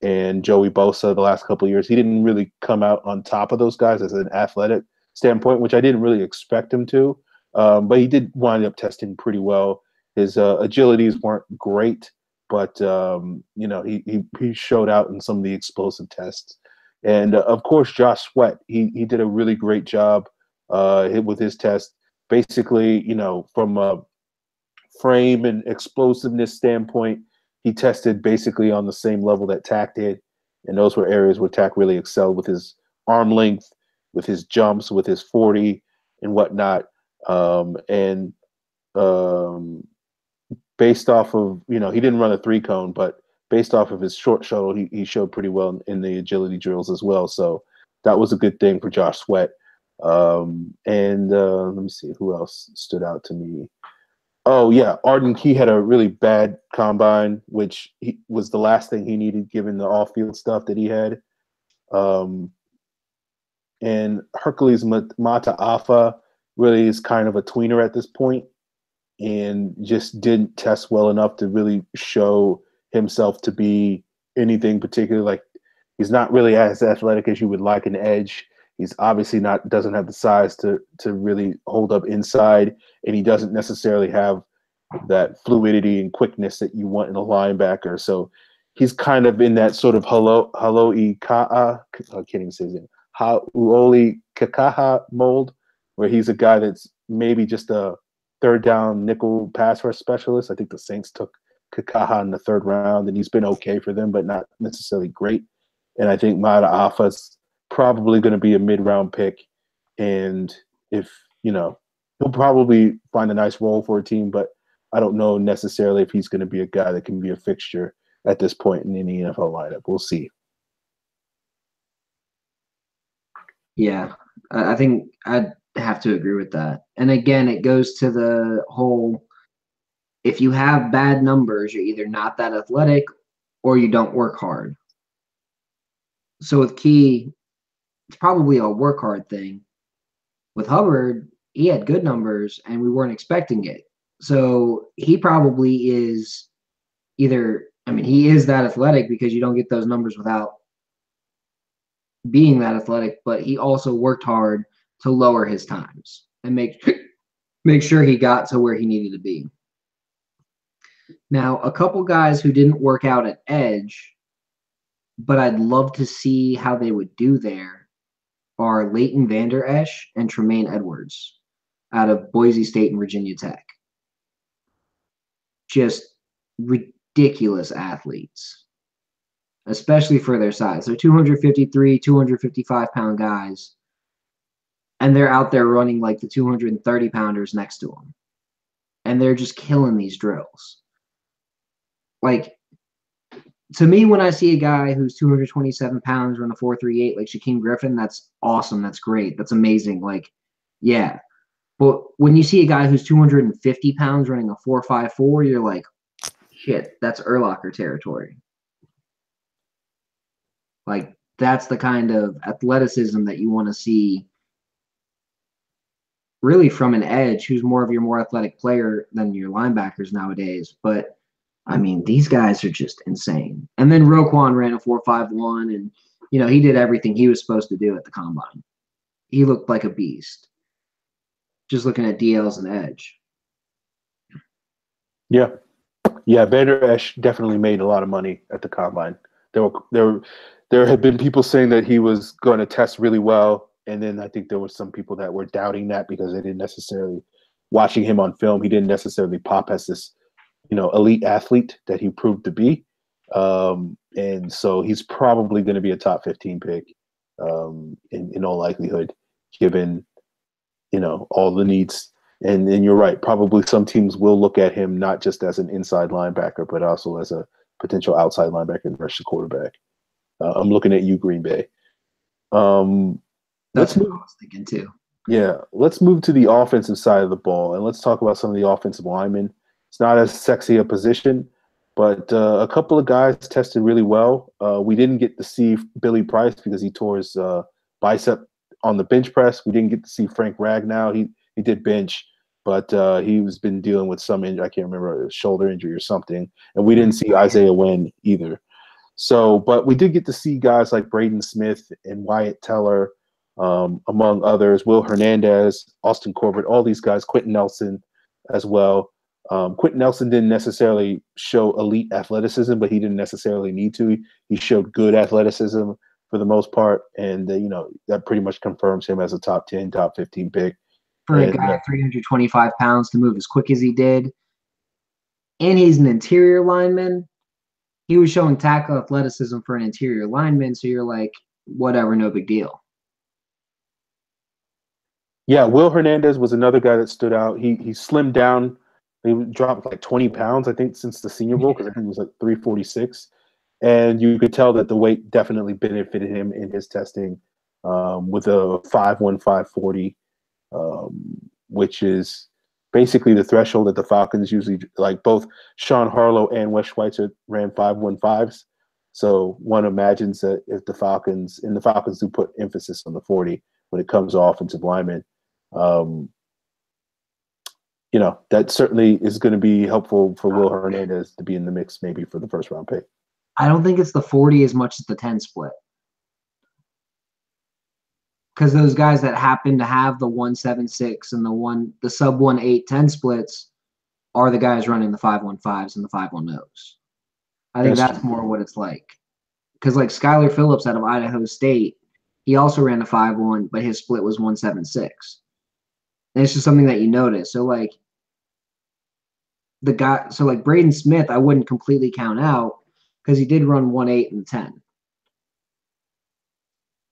and Joey Bosa the last couple of years. He didn't really come out on top of those guys as an athletic standpoint, which I didn't really expect him to. But he did wind up testing pretty well. His agilities weren't great, but he showed out in some of the explosive tests. And of course, Josh Sweat, he did a really great job with his test. Basically, from a frame and explosiveness standpoint, he tested basically on the same level that Tack did. And those were areas where Tack really excelled with his arm length, with his jumps, with his 40 and whatnot. Based off of, he didn't run a 3-cone, but based off of his short shuttle, he showed pretty well in the agility drills as well. So that was a good thing for Josh Sweat. Let me see who else stood out to me. Oh yeah, Arden Key had a really bad combine, which was the last thing he needed given the off-field stuff that he had. And Hercules Mataafa really is kind of a tweener at this point and just didn't test well enough to really show himself to be anything particular. Like, he's not really as athletic as you would like an edge. He's obviously doesn't have the size to really hold up inside, and he doesn't necessarily have that fluidity and quickness that you want in a linebacker. So he's kind of in that sort of Hau'oli Ka'a, I can't even say his name, Hau'oli Kakaha mold, where he's a guy that's maybe just a third down nickel pass rush specialist. I think the Saints took Kakaha in the 3rd round, and he's been okay for them, but not necessarily great. And I think Mataafa's probably going to be a mid-round pick, and if he'll probably find a nice role for a team, but I don't know necessarily if he's going to be a guy that can be a fixture at this point in any NFL lineup. We'll see. Yeah, I think I'd have to agree with that. And again, it goes to the whole, if you have bad numbers, you're either not that athletic or you don't work hard. So with Key, it's probably a work hard thing. With Hubbard, he had good numbers and we weren't expecting it. So he probably is he is that athletic because you don't get those numbers without being that athletic, but he also worked hard to lower his times and make sure he got to where he needed to be. Now, a couple guys who didn't work out at edge, but I'd love to see how they would do there, are Leighton Vander Esch and Tremaine Edwards out of Boise State and Virginia Tech. Just ridiculous athletes, especially for their size. They're 253, 255-pound guys, and they're out there running like the 230-pounders next to them. And they're just killing these drills. Like, to me, when I see a guy who's 227 pounds run a 4.38 like Shaquem Griffin, that's awesome. That's great. That's amazing. Like, yeah. But when you see a guy who's 250 pounds running a 4.54, you're like, shit, that's Urlacher territory. Like, that's the kind of athleticism that you want to see really from an edge who's more of your more athletic player than your linebackers nowadays. But, I mean, these guys are just insane. And then Roquan ran a 4.51, and, he did everything he was supposed to do at the combine. He looked like a beast. Just looking at DLs and edge. Yeah. Yeah, Vander Esch definitely made a lot of money at the combine. There had been people saying that he was going to test really well, and then I think there were some people that were doubting that because they didn't necessarily watching him on film. He didn't necessarily pop as this, elite athlete that he proved to be, and so he's probably going to be a top 15 pick in all likelihood, given all the needs. And you're right. Probably some teams will look at him not just as an inside linebacker, but also as a potential outside linebacker and rush the quarterback. I'm looking at you, Green Bay. That's what I was thinking too. Yeah, let's move to the offensive side of the ball, and let's talk about some of the offensive linemen. It's not as sexy a position, but a couple of guys tested really well. We didn't get to see Billy Price because he tore his bicep on the bench press. We didn't get to see Frank Ragnow. He did bench, but he was been dealing with some injury. I can't remember, a shoulder injury or something. And we didn't see Isaiah Wynn either. So, but we did get to see guys like Braden Smith and Wyatt Teller, among others, Will Hernandez, Austin Corbett, all these guys, Quentin Nelson as well. Quentin Nelson didn't necessarily show elite athleticism, but he didn't necessarily need to. He showed good athleticism for the most part, and that pretty much confirms him as a top 10, top 15 pick. For a guy 325 pounds to move as quick as he did, and he's an interior lineman, he was showing tackle athleticism for an interior lineman, so you're like, whatever, no big deal. Yeah, Will Hernandez was another guy that stood out. He slimmed down. He dropped like 20 pounds, I think, since the Senior Bowl, because I think he was like 346. And you could tell that the weight definitely benefited him in his testing with a 5.15 40. Which is basically the threshold that the Falcons usually like. Both Sean Harlow and Wes Schweitzer ran 5.15s. So one imagines that if the Falcons do put emphasis on the 40 when it comes to offensive linemen, that certainly is going to be helpful for Will Hernandez to be in the mix maybe for the first round pick. I don't think it's the 40 as much as the 10 split. Because those guys that happen to have the 1.76 and the sub 1.8 splits are the guys running the 5.15s and the 5.10s. I think that's more what it's like. Because like Skylar Phillips out of Idaho State, he also ran a 5.1, but his split was 1.76. And it's just something that you notice. So like Braden Smith, I wouldn't completely count out because he did run 1.8 and 10.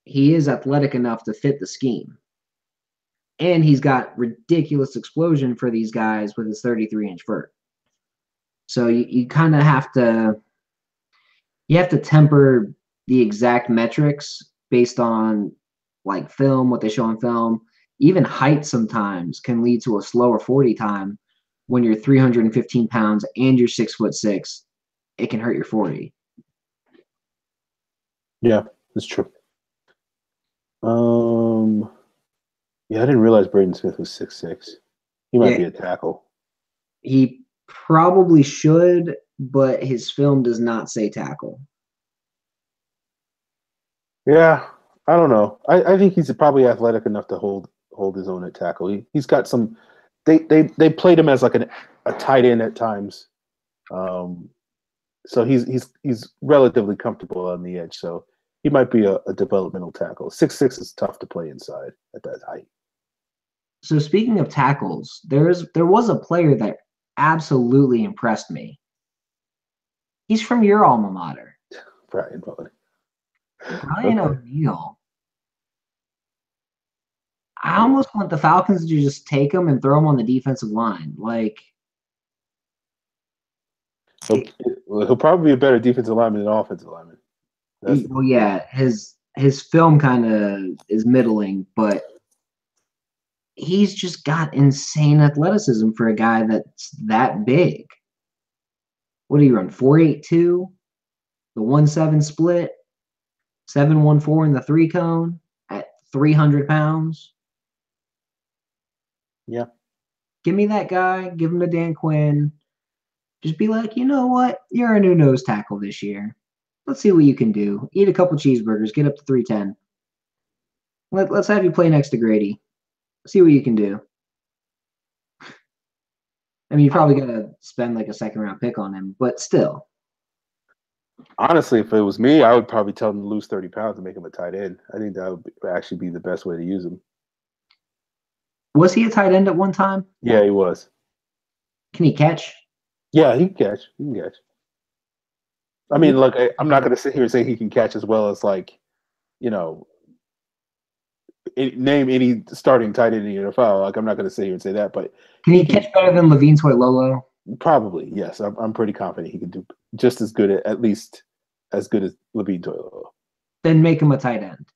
He is athletic enough to fit the scheme. And he's got ridiculous explosion for these guys with his 33-inch vert. So you kind of have to temper the exact metrics based on like film, what they show on film. Even height sometimes can lead to a slower 40 time when you're 315 pounds and you're 6'6". It can hurt your 40. Yeah, that's true. Yeah, I didn't realize Braden Smith was 6'6". He might be a tackle. He probably should, but his film does not say tackle. Yeah, I don't know. I think he's probably athletic enough to hold his own at tackle. He's got some. They played him as like a tight end at times, so he's relatively comfortable on the edge. So he might be a developmental tackle. 6'6" is tough to play inside at that height. So speaking of tackles, there was a player that absolutely impressed me. He's from your alma mater. Brian O'Neill. I almost want the Falcons to just take him and throw him on the defensive line. Like, he'll probably be a better defensive lineman than offensive lineman. Well, yeah, his film kind of is middling, but he's just got insane athleticism for a guy that's that big. What do you run? 4.82, the 1-7 split, 7.14 in the 3 cone at 300 pounds. Yeah. Give me that guy. Give him to Dan Quinn. Just be like, you know what? You're a new nose tackle this year. Let's see what you can do. Eat a couple cheeseburgers. Get up to 310. Let's have you play next to Grady. See what you can do. I mean, you probably got to spend like a second-round pick on him, but still. Honestly, if it was me, I would probably tell him to lose 30 pounds and make him a tight end. I think that would actually be the best way to use him. Was he a tight end at one time? Yeah, he was. Can he catch? Yeah, he can catch. He can catch. I mean, look, I'm not going to sit here and say he can catch as well as, like, you know, name any starting tight end in the NFL. Like, I'm not going to sit here and say that, but can he catch better than Levine Toilolo? Probably, yes. I'm pretty confident he can do just as good, at least as good as Levine Toilolo. Then make him a tight end.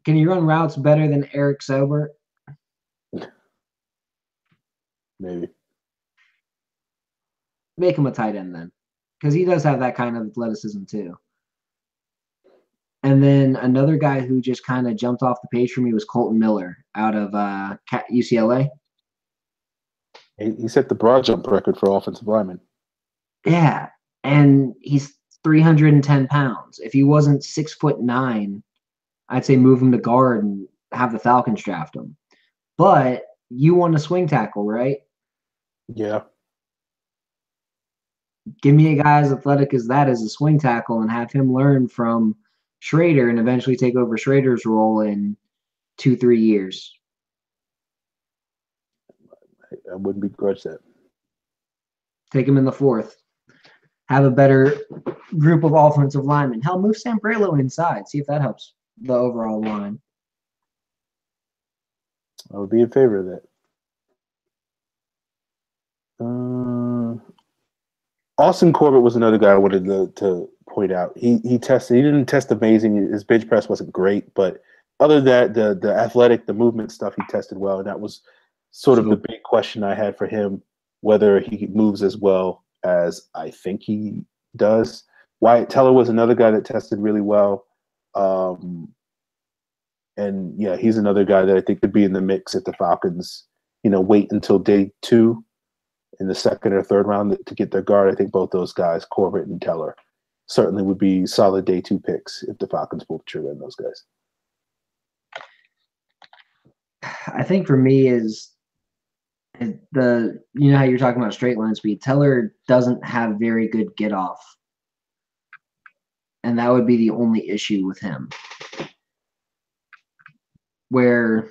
Can he run routes better than Eric Sobert? Maybe. Make him a tight end then, because he does have that kind of athleticism too. And then another guy who just kind of jumped off the page for me was Colton Miller out of UCLA. He set the broad jump record for offensive linemen. Yeah, and he's 310 pounds. If he wasn't 6'9", I'd say move him to guard and have the Falcons draft him. But you want a swing tackle, right? Yeah. Give me a guy as athletic as that as a swing tackle and have him learn from Schrader and eventually take over Schrader's role in 2-3 years. I wouldn't begrudge that. Take him in the 4th. Have a better group of offensive linemen. Hell, move Sambrelo inside. See if that helps the overall line. I would be in favor of that. Austin Corbett was another guy I wanted to point out. He tested. He didn't test amazing. His bench press wasn't great, but other than that, the athletic, the movement stuff, he tested well, and that was sort of the big question I had for him, whether he moves as well as I think he does. Wyatt Teller was another guy that tested really well. And yeah, he's another guy that I think could be in the mix if the Falcons, wait until day 2 in the 2nd or 3rd round to get their guard. I think both those guys, Corbett and Teller, certainly would be solid day 2 picks if the Falcons pull the trigger on those guys. I think for me is how you're talking about straight line speed. Teller doesn't have very good get off. And that would be the only issue with him. Where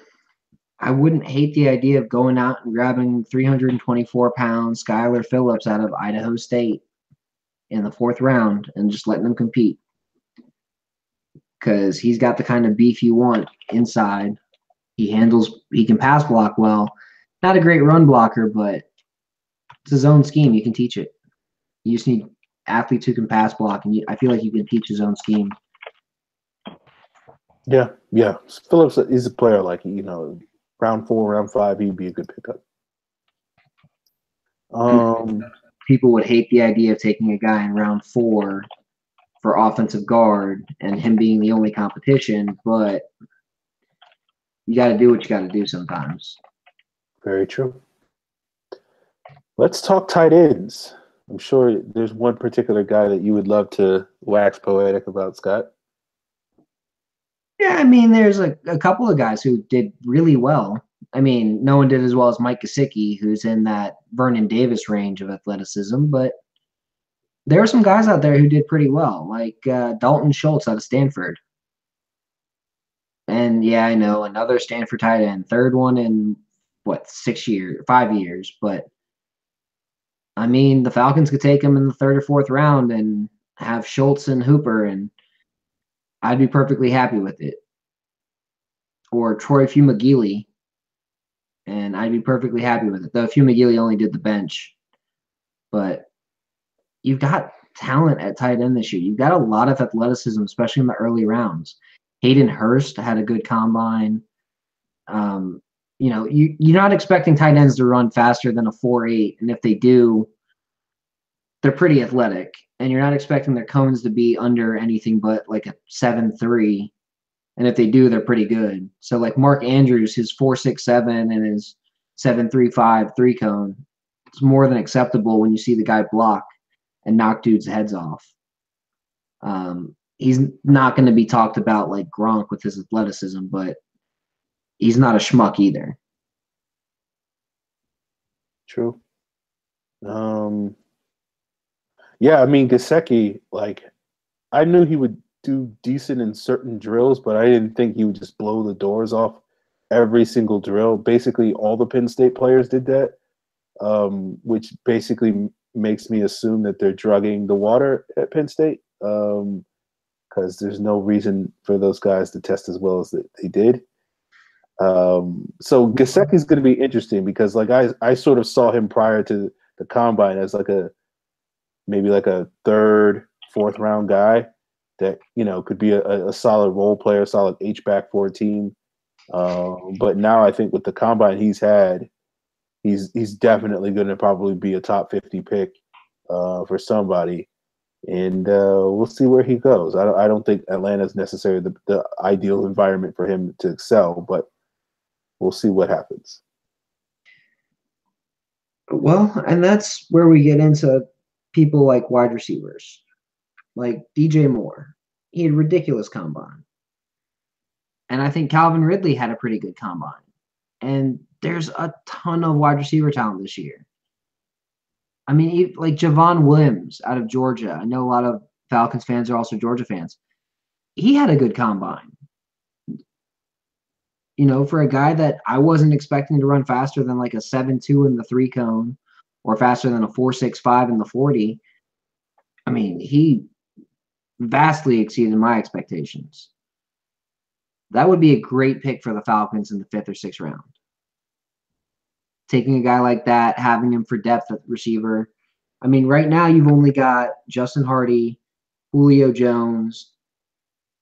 I wouldn't hate the idea of going out and grabbing 324-pound Skylar Phillips out of Idaho State in the 4th round and just letting him compete. Because he's got the kind of beef you want inside. He can pass block well. Not a great run blocker, but it's his own scheme. You can teach it. You just need athletes who can pass block, and I feel like you can teach his own scheme. Yeah. Phillips is a player like, round 4, round 5, he'd be a good pickup. People would hate the idea of taking a guy in round 4 for offensive guard and him being the only competition, but you got to do what you got to do sometimes. Very true. Let's talk tight ends. I'm sure there's one particular guy that you would love to wax poetic about, Scott. Yeah, I mean, there's a couple of guys who did really well. I mean, no one did as well as Mike Gesicki, who's in that Vernon Davis range of athleticism, but there are some guys out there who did pretty well, like Dalton Schultz out of Stanford. And yeah, I know, another Stanford tight end, 3rd one in 5 years. But I mean, the Falcons could take him in the 3rd or 4th round and have Schultz and Hooper, and I'd be perfectly happy with it. Or Troy Fumagalli, and I'd be perfectly happy with it. Though Fumagalli only did the bench. But you've got talent at tight end this year. You've got a lot of athleticism, especially in the early rounds. Hayden Hurst had a good combine. You're not expecting tight ends to run faster than a 4.8, and if they do, they're pretty athletic, and you're not expecting their cones to be under anything but like a 7.3. And if they do, they're pretty good. So like Mark Andrews, his 4.67 and his 7.35 3-cone, it's more than acceptable when you see the guy block and knock dudes' heads off. He's not going to be talked about like Gronk with his athleticism, but he's not a schmuck either. True. Yeah, I mean Gesicki, like I knew he would do decent in certain drills, but I didn't think he would just blow the doors off every single drill. Basically, all the Penn State players did that, which basically makes me assume that they're drugging the water at Penn State, because there's no reason for those guys to test as well as they did. So Gesicki is going to be interesting because, like, I sort of saw him prior to the combine as like maybe like a third, fourth round guy that, you know, could be a solid role player, solid H-back for a team. But now I think with the combine he's had, he's definitely going to probably be a top 50 pick for somebody. And we'll see where he goes. I don't think Atlanta's necessarily the ideal environment for him to excel, but we'll see what happens. Well, and that's where we get into people like wide receivers, like DJ Moore. He had ridiculous combine. And I think Calvin Ridley had a pretty good combine. And there's a ton of wide receiver talent this year. I mean, like Javon Williams out of Georgia. I know a lot of Falcons fans are also Georgia fans. He had a good combine. You know, for a guy that I wasn't expecting to run faster than like a 7.2 in the 3-cone or faster than a 4.65 in the 40. I mean, he vastly exceeded my expectations. That would be a great pick for the Falcons in the 5th or 6th round. Taking a guy like that, having him for depth at receiver. I mean, right now you've only got Justin Hardy, Julio Jones,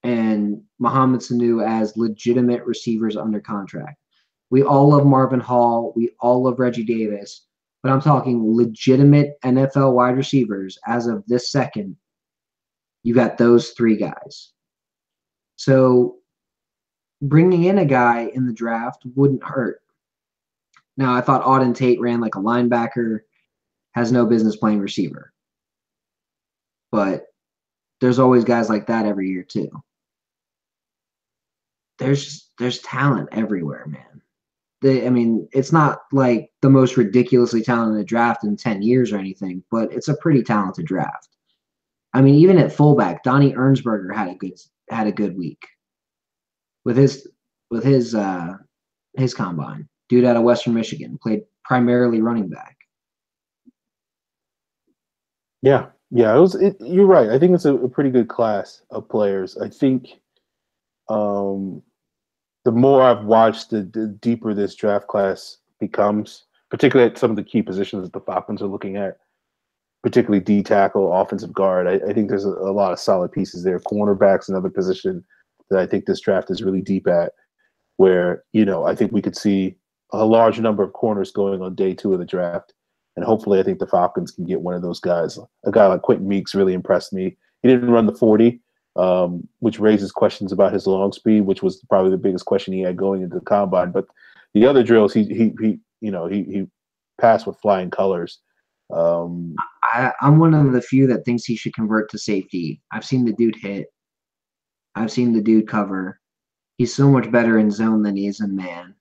and Mohamed Sanu as legitimate receivers under contract. We all love Marvin Hall. We all love Reggie Davis. But I'm talking legitimate NFL wide receivers as of this second. You got those 3 guys. So bringing in a guy in the draft wouldn't hurt. Now, I thought Auden Tate ran like a linebacker, has no business playing receiver. But there's always guys like that every year too. There's talent everywhere, man. I mean, it's not like the most ridiculously talented draft in 10 years or anything, but it's a pretty talented draft. I mean, even at fullback, Donnie Ernsberger had a good week with his combine. Dude out of Western Michigan, played primarily running back. Yeah. You're right. I think it's a pretty good class of players. I think the more I've watched, the deeper this draft class becomes, particularly at some of the key positions that the Falcons are looking at, particularly D tackle, offensive guard. I think there's a lot of solid pieces there. Cornerback's another position that I think this draft is really deep at, where, you know, I think we could see a large number of corners going on day 2 of the draft. And hopefully I think the Falcons can get one of those guys. A guy like Quentin Meeks really impressed me. He didn't run the 40, which raises questions about his long speed, which was probably the biggest question he had going into the combine. But the other drills, he passed with flying colors. I'm one of the few that thinks he should convert to safety. I've seen the dude hit. I've seen the dude cover. He's so much better in zone than he is in man.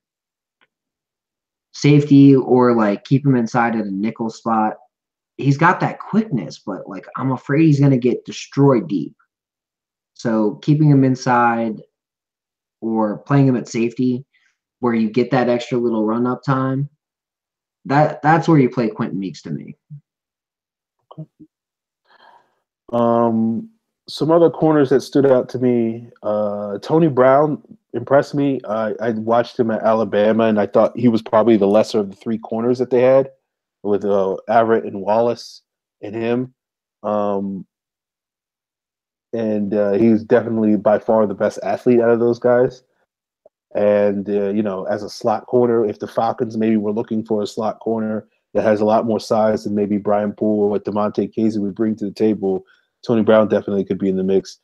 Safety or like keep him inside at a nickel spot. He's got that quickness, but like I'm afraid he's going to get destroyed deep. So keeping him inside or playing him at safety where you get that extra little run up time, that's where you play Quentin Meeks to me. Some other corners that stood out to me, Tony Brown impressed me. I watched him at Alabama, and I thought he was probably the lesser of the 3 corners that they had with Everett and Wallace and him. And he's definitely by far the best athlete out of those guys. And, as a slot corner, if the Falcons maybe were looking for a slot corner that has a lot more size than maybe Brian Poole or what DeMonte Casey would bring to the table, Tony Brown definitely could be in the mix.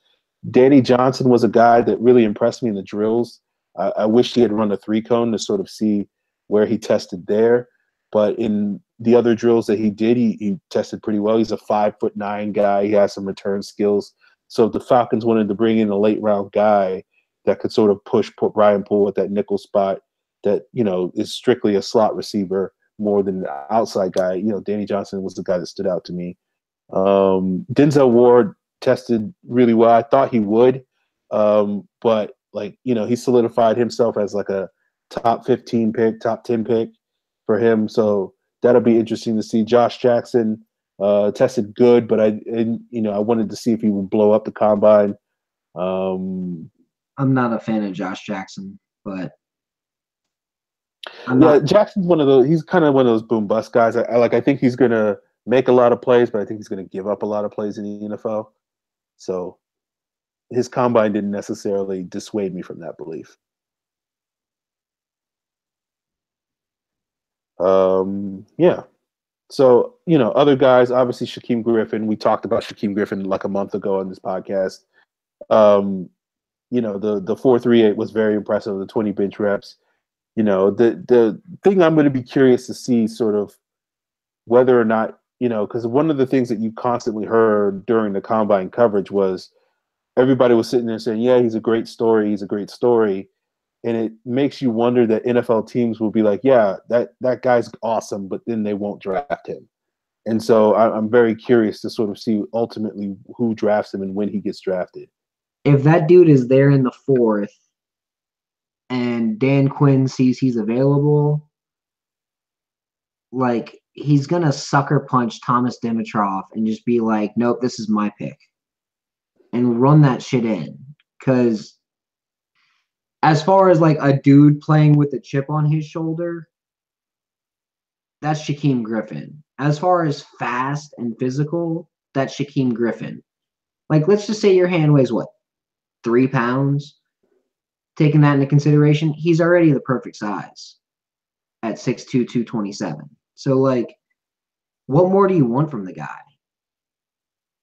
Danny Johnson was a guy that really impressed me in the drills. I wish he had run a 3-cone to sort of see where he tested there. But in the other drills that he did, he tested pretty well. He's a 5'9" guy. He has some return skills. So if the Falcons wanted to bring in a late round guy that could sort of push Brian Poole at that nickel spot that, is strictly a slot receiver more than an outside guy, Danny Johnson was the guy that stood out to me. Denzel Ward tested really well. I thought he would, but he solidified himself as like a top 15 pick, top 10 pick for him. So that'll be interesting to see. Josh Jackson tested good, but I wanted to see if he would blow up the combine. I'm not a fan of Josh Jackson, but Jackson's one of those. He's kind of one of those boom bust guys. I think he's gonna make a lot of plays, but I think he's gonna give up a lot of plays in the NFL. So his combine didn't necessarily dissuade me from that belief. So, other guys, obviously Shaquem Griffin. We talked about Shaquem Griffin like a month ago on this podcast. The 4.38 was very impressive, the 20 bench reps. The thing I'm going to be curious to see sort of whether or not, because one of the things that you constantly heard during the combine coverage was everybody was sitting there saying, yeah, he's a great story. He's a great story. And it makes you wonder that NFL teams will be like, yeah, that guy's awesome, but then they won't draft him. And so I'm very curious to sort of see ultimately who drafts him and when he gets drafted. If that dude is there in the 4th and Dan Quinn sees he's available, he's going to sucker punch Thomas Dimitroff and just be like, nope, this is my pick. And run that shit in. Because as far as a dude playing with a chip on his shoulder, that's Shaquem Griffin. As far as fast and physical, that's Shaquem Griffin. Let's just say your hand weighs 3 pounds? Taking that into consideration, he's already the perfect size at 6'2", 227. So, what more do you want from the guy?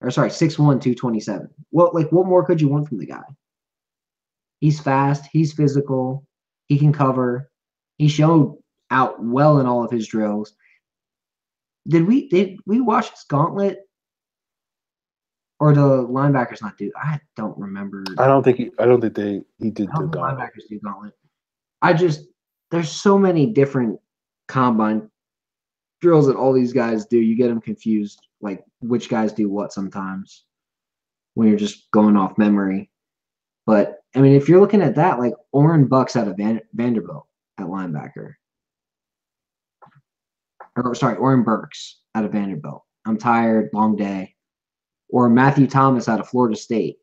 Or, sorry, 6'1", 227. What more could you want from the guy? He's fast. He's physical. He can cover. He showed out well in all of his drills. Did we watch his gauntlet? Or the linebackers not do? I don't remember. I don't think he did the gauntlet. Linebackers do gauntlet. There's so many different combine drills that all these guys do. You get them confused, which guys do what sometimes when you're just going off memory. But if you're looking at that, Oren Bucks out of Vanderbilt at linebacker. Oren Burks out of Vanderbilt. I'm tired, long day. Or Matthew Thomas out of Florida State.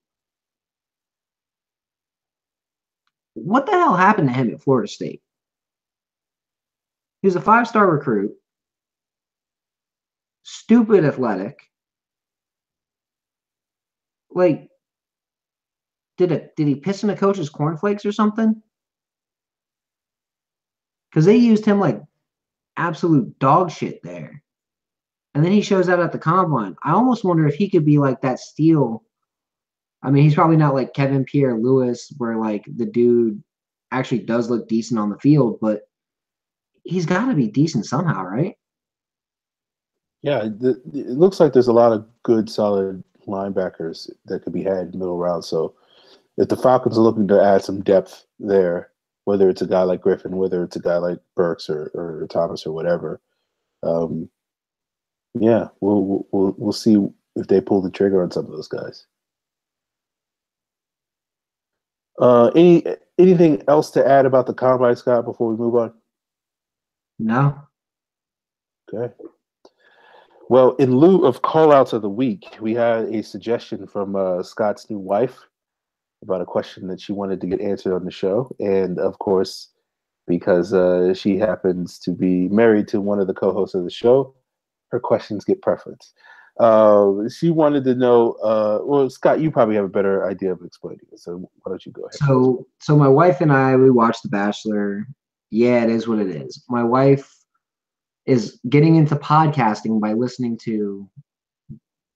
What the hell happened to him at Florida State? He was a 5-star recruit. Stupid athletic. Did he piss in a coach's cornflakes or something? Because they used him absolute dog shit there. And then he shows out at the combine. I almost wonder if he could be that steal. He's probably not like Kevin Pierre-Louis, where the dude actually does look decent on the field, but he's got to be decent somehow, right? Yeah, it looks like there's a lot of good, solid linebackers that could be had in middle round. So if the Falcons are looking to add some depth there, whether it's a guy like Griffin, whether it's a guy like Burks or Thomas or whatever, we'll see if they pull the trigger on some of those guys. Anything else to add about the combine, Scott, before we move on? No. Okay. Well, in lieu of call-outs of the week, we had a suggestion from Scott's new wife about a question that she wanted to get answered on the show. And, of course, because she happens to be married to one of the co-hosts of the show, her questions get preference. She wanted to know, Scott, you probably have a better idea of explaining it, so why don't you go ahead? So my wife and I, we watched The Bachelor. Yeah, it is what it is. My wife is getting into podcasting by listening to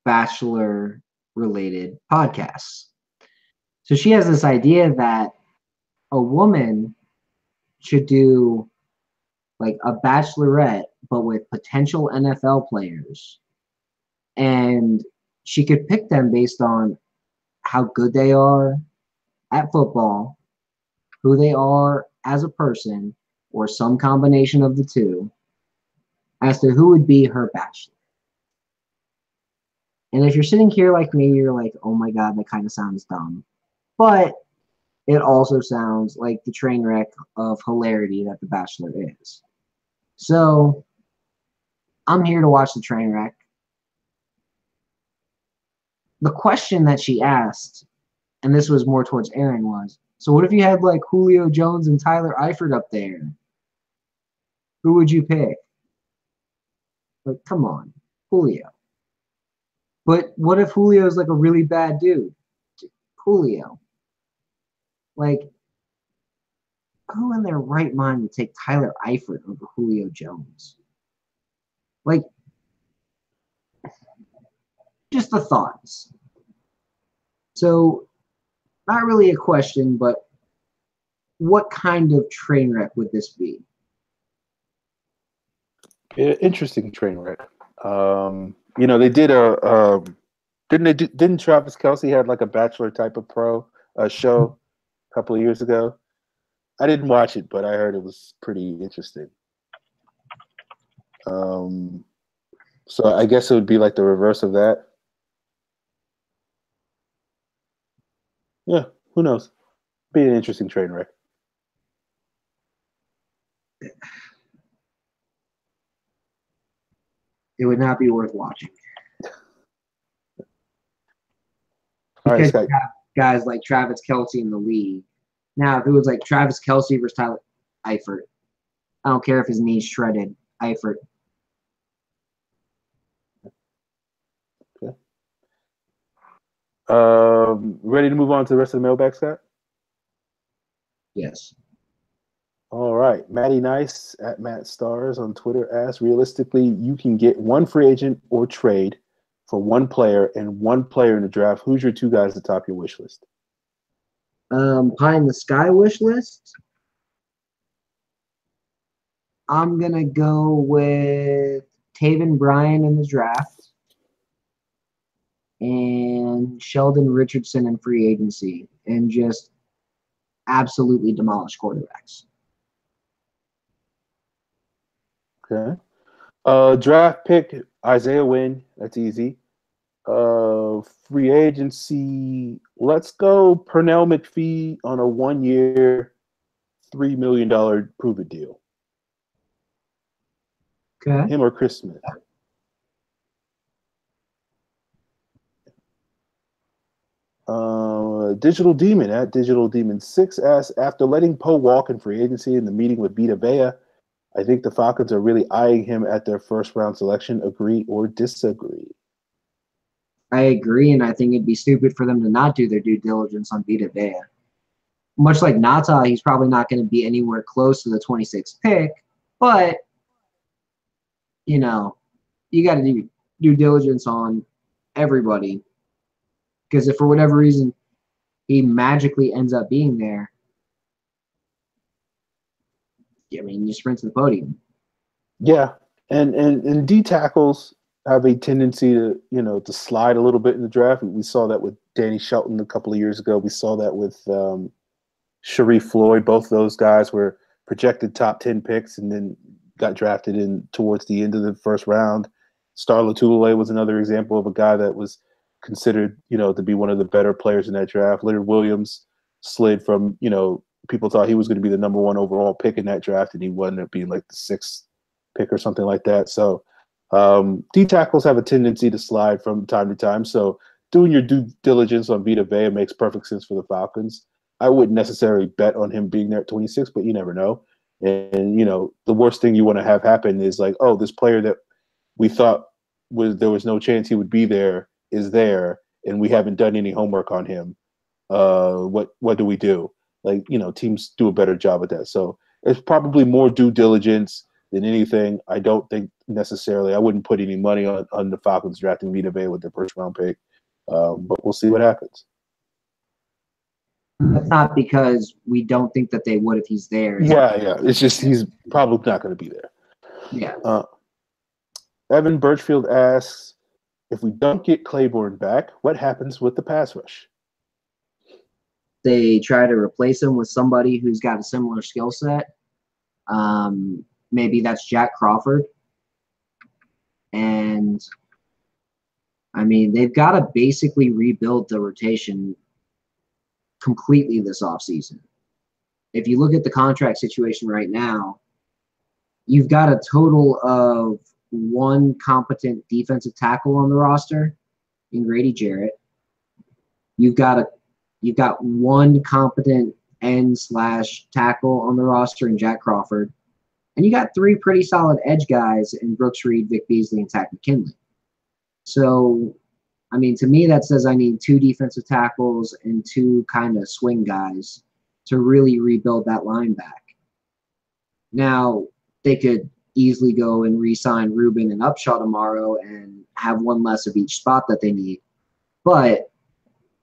Bachelor-related podcasts. So she has this idea that a woman should do like a bachelorette, but with potential NFL players. And she could pick them based on how good they are at football, who they are as a person, or some combination of the two, as to who would be her bachelor. And if you're sitting here like me, you're like, oh my God, that kind of sounds dumb. But it also sounds like the train wreck of hilarity that The Bachelor is. So I'm here to watch the train wreck. The question that she asked, and this was more towards Aaron, was, so what if you had like Julio Jones and Tyler Eifert up there? Who would you pick? Like, come on, Julio. But what if Julio is like a really bad dude? Julio. Like, who in their right mind would take Tyler Eifert over Julio Jones? Like, just the thoughts. So, not really a question, but what kind of train wreck would this be? Interesting train wreck. They did didn't Travis Kelce had like a Bachelor type of show a couple of years ago? I didn't watch it, but I heard it was pretty interesting. So I guess it would be like the reverse of that. Yeah, who knows? Be an interesting train wreck. It would not be worth watching. All Because right, you have guys like Travis Kelce in the league. Now, if it was like Travis Kelce versus Tyler Eifert, I don't care if his knee's shredded. Eifert. Okay. Ready to move on to the rest of the mailbag, Scott? Yes. All right. Matty Nice at Matt Stars on Twitter asks, realistically, you can get one free agent or trade for one player and one player in the draft. Who's your two guys at the top of your wish list? Pie in the sky wish list. I'm going to go with Taven Bryan in the draft and Sheldon Richardson in free agency and just absolutely demolish quarterbacks. Okay. Draft pick, Isaiah Wynn. That's easy. Free agency, let's go Pernell McPhee on a 1-year, $3 million prove-it deal. Okay. Him or Chris Smith. Digital Demon at Digital Demon 6 asks, after letting Poe walk in free agency in the meeting with Vita Vea, I think the Falcons are really eyeing him at their first round selection. Agree or disagree? I agree, and I think it'd be stupid for them to not do their due diligence on Vita Vea. Much like Nata, he's probably not going to be anywhere close to the 26th pick, but, you got to do due diligence on everybody. Because if for whatever reason he magically ends up being there, you sprint to the podium. Yeah, and D tackles have a tendency to slide a little bit in the draft. We saw that with Danny Shelton a couple of years ago. We saw that with Sharif Floyd. Both those guys were projected top 10 picks and then got drafted in towards the end of the first round. Star Lotulelei was another example of a guy that was considered, to be one of the better players in that draft. Leonard Williams slid from, people thought he was going to be the number 1 overall pick in that draft, and he wound up being like the 6th pick or something like that. So D tackles have a tendency to slide from time to time. So doing your due diligence on Vita Vea makes perfect sense for the Falcons. I wouldn't necessarily bet on him being there at 26, but you never know. And, the worst thing you want to have happen is like, oh, this player that we thought there was no chance he would be there is there, and we haven't done any homework on him. What do we do? Like, teams do a better job at that. So it's probably more due diligence, than anything. I don't think necessarily, I wouldn't put any money on the Falcons drafting Vita Vea with their first round pick. But we'll see what happens. That's not because we don't think that they would if he's there. Yeah. It's just he's probably not going to be there. Yeah. Evan Birchfield asks, if we don't get Claiborne back, what happens with the pass rush? They try to replace him with somebody who's got a similar skill set. Maybe that's Jack Crawford. And, I mean, they've got to basically rebuild the rotation completely this offseason. If you look at the contract situation right now, you've got a total of one competent defensive tackle on the roster in Grady Jarrett. You've got one competent end/tackle on the roster in Jack Crawford. And you got three pretty solid edge guys in Brooks Reed, Vic Beasley, and Tack McKinley. So, I mean, to me, that says I need two defensive tackles and two kind of swing guys to really rebuild that line back. Now, they could easily go and re-sign Rubin and Upshaw tomorrow and have one less of each spot that they need. But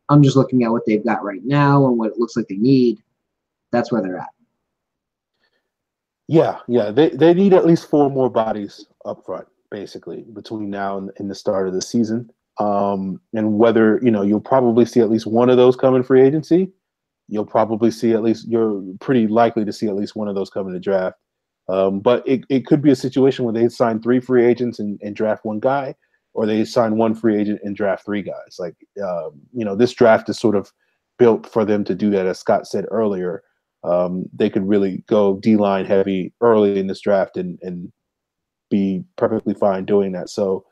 I'm just looking at what they've got right now and what it looks like they need. That's where they're at. Yeah. They need at least four more bodies up front, basically, between now and the start of the season. And whether, you'll probably see at least one of those come in free agency. You're pretty likely to see at least one of those come in the draft. But it could be a situation where they sign three free agents and draft one guy, or they sign one free agent and draft three guys. This draft is sort of built for them to do that. As Scott said earlier, they could really go D-line heavy early in this draft and be perfectly fine doing that. So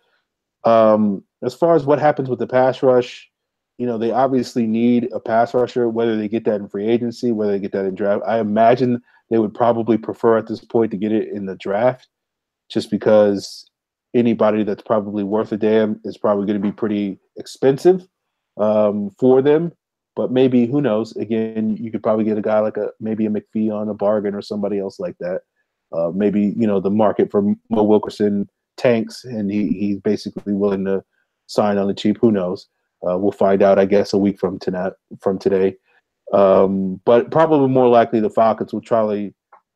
as far as what happens with the pass rush, they obviously need a pass rusher, whether they get that in free agency, whether they get that in draft. I imagine they would probably prefer at this point to get it in the draft, just because anybody that's probably worth a damn is probably going to be pretty expensive for them. But maybe, who knows? Again, you could probably get a guy like maybe a McPhee on a bargain or somebody else like that. Maybe, the market for Mo Wilkerson tanks and he's basically willing to sign on the cheap. Who knows? We'll find out, I guess, a week from today. But probably more likely the Falcons will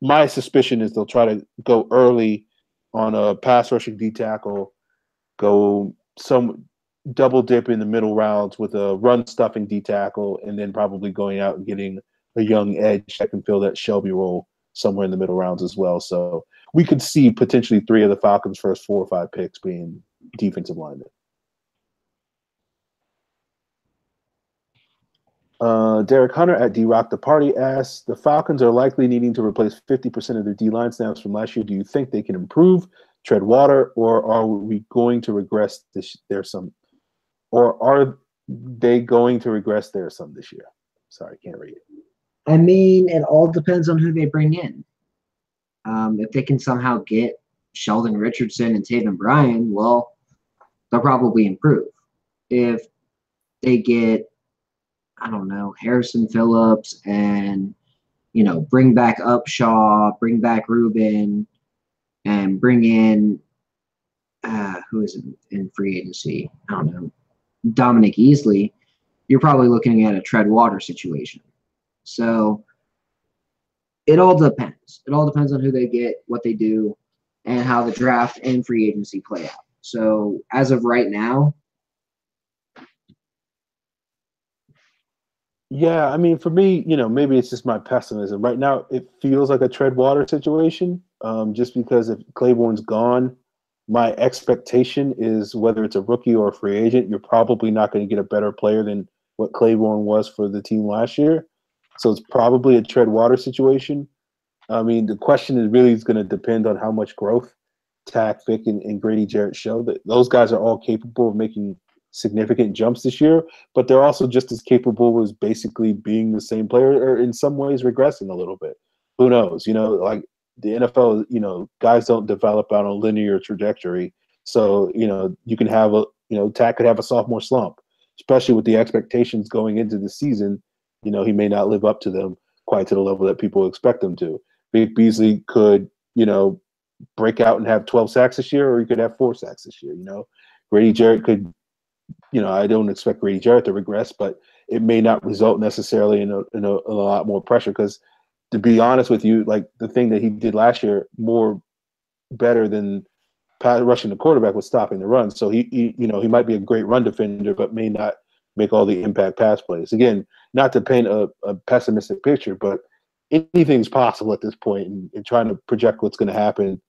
my suspicion is they'll try to go early on a pass rushing D tackle, go some double dip in the middle rounds with a run stuffing D tackle, and then probably going out and getting a young edge that can fill that Shelby role somewhere in the middle rounds as well. So we could see potentially three of the Falcons' first 4 or 5 picks being defensive linemen. Derek Hunter at D-Rock the Party asks, the Falcons are likely needing to replace 50% of their D-line snaps from last year. Do you think they can improve, tread water, or are we going to regress this year? Are they going to regress there some this year? Sorry, can't read it. I mean, it all depends on who they bring in. If they can somehow get Sheldon Richardson and Taven Bryan, well, they'll probably improve. If they get, I don't know, Harrison Phillips and, bring back Upshaw, bring back Rubin, and bring in, who is in free agency? I don't know, Dominic Easley, you're probably looking at a tread water situation. So it all depends. It all depends on who they get, what they do, and how the draft and free agency play out. So as of right now, yeah, I mean, for me, maybe it's just my pessimism. Right now, it feels like a tread water situation, just because if Claiborne's gone, my expectation is whether it's a rookie or a free agent, you're probably not going to get a better player than what Claiborne was for the team last year. So it's probably a tread water situation. I mean, the question is really going to depend on how much growth Tack, Vic, and Grady Jarrett show. That those guys are all capable of making significant jumps this year, but they're also just as capable as basically being the same player, or in some ways regressing a little bit. Who knows? Like the NFL, guys don't develop on a linear trajectory. So, you can have Tack could have a sophomore slump, especially with the expectations going into the season. He may not live up to them quite to the level that people expect him to. Vic Beasley could, break out and have 12 sacks this year, or he could have 4 sacks this year. Grady Jarrett could, I don't expect Grady Jarrett to regress, but it may not result necessarily in a lot more pressure because, to be honest with you, like the thing that he did last year more better than rushing the quarterback was stopping the run. So he might be a great run defender, but may not make all the impact pass plays. Again, not to paint a pessimistic picture, but anything's possible at this point, and trying to project what's going to happen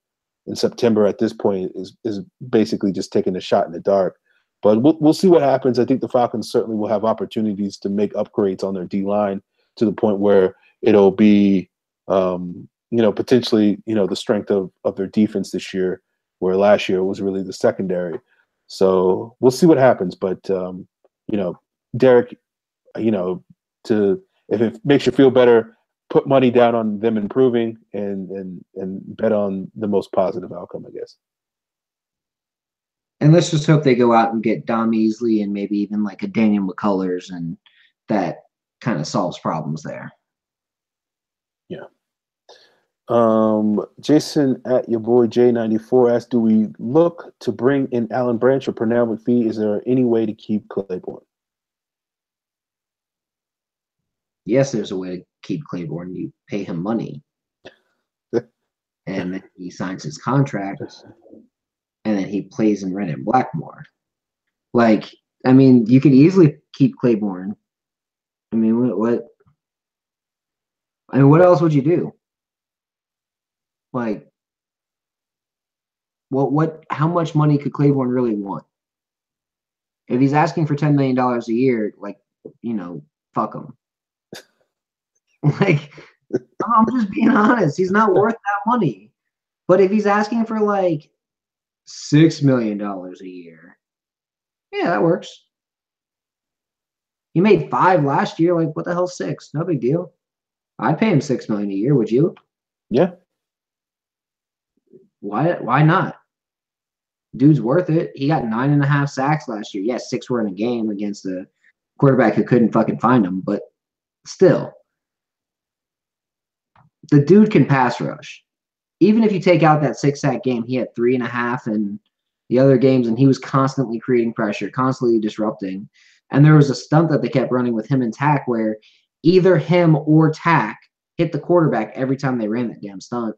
in September at this point is basically just taking a shot in the dark. But we'll see what happens. I think the Falcons certainly will have opportunities to make upgrades on their D-line to the point where it'll be, potentially, the strength of their defense this year, where last year was really the secondary. So we'll see what happens. But, Derek, if it makes you feel better, put money down on them improving and bet on the most positive outcome, I guess. And let's just hope they go out and get Dom Easley and maybe even like a Daniel McCullers, and that kind of solves problems there. Yeah. Jason at your boy J94 asked, do we look to bring in Alan Branch or Pernell McPhee? Is there any way to keep Claiborne? Yes, there's a way to keep Claiborne. You pay him money. And then he signs his contract. And then he plays in red and black more. You could easily keep Claiborne. What else would you do? How much money could Claiborne really want? If he's asking for $10 million a year, fuck him. I'm just being honest. He's not worth that money. But if he's asking for $6 million a year, yeah, that works. He made 5 last year. What the hell, 6? No big deal. I'd pay him $6 million a year. Would you? Yeah. Why not? Dude's worth it. He got 9.5 sacks last year. Yes, 6 were in a game against a quarterback who couldn't fucking find him, but still. The dude can pass rush. Even if you take out that 6-sack game, he had 3.5 in the other games, and he was constantly creating pressure, constantly disrupting. And there was a stunt that they kept running with him and Tack where either him or Tack hit the quarterback every time they ran that damn stunt.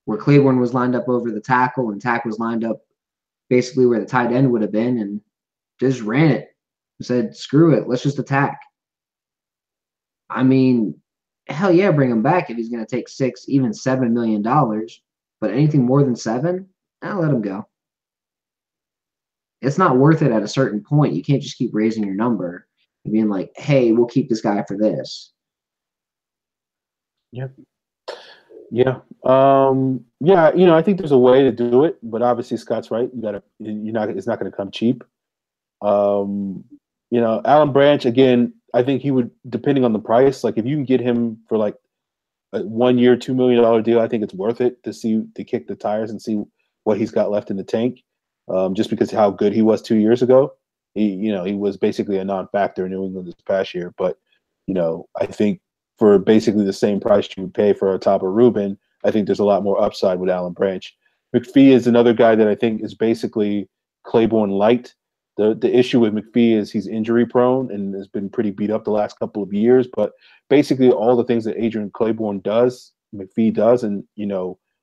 Where Claiborne was lined up over the tackle and Tack was lined up basically where the tight end would have been, and just ran it. Said, screw it, let's just attack. Hell yeah, bring him back if he's going to take $6, even $7 million. But anything more than 7, I'll let him go. It's not worth it at a certain point. You can't just keep raising your number and being like, hey, we'll keep this guy for this. Yeah. Yeah. I think there's a way to do it, but obviously Scott's right. It's not going to come cheap. Alan Branch, again, I think he would, depending on the price, if you can get him for a 1-year, $2 million deal, I think it's worth it to kick the tires and see what he's got left in the tank. Just because of how good he was 2 years ago. He was basically a non-factor in New England this past year. But, I think for basically the same price you would pay for a Tapa Rubin, I think there's a lot more upside with Alan Branch. McPhee is another guy that I think is basically Claiborne light. The issue with McPhee is he's injury prone and has been pretty beat up the last couple of years. But basically all the things that Adrian Claiborne does, McPhee does. And,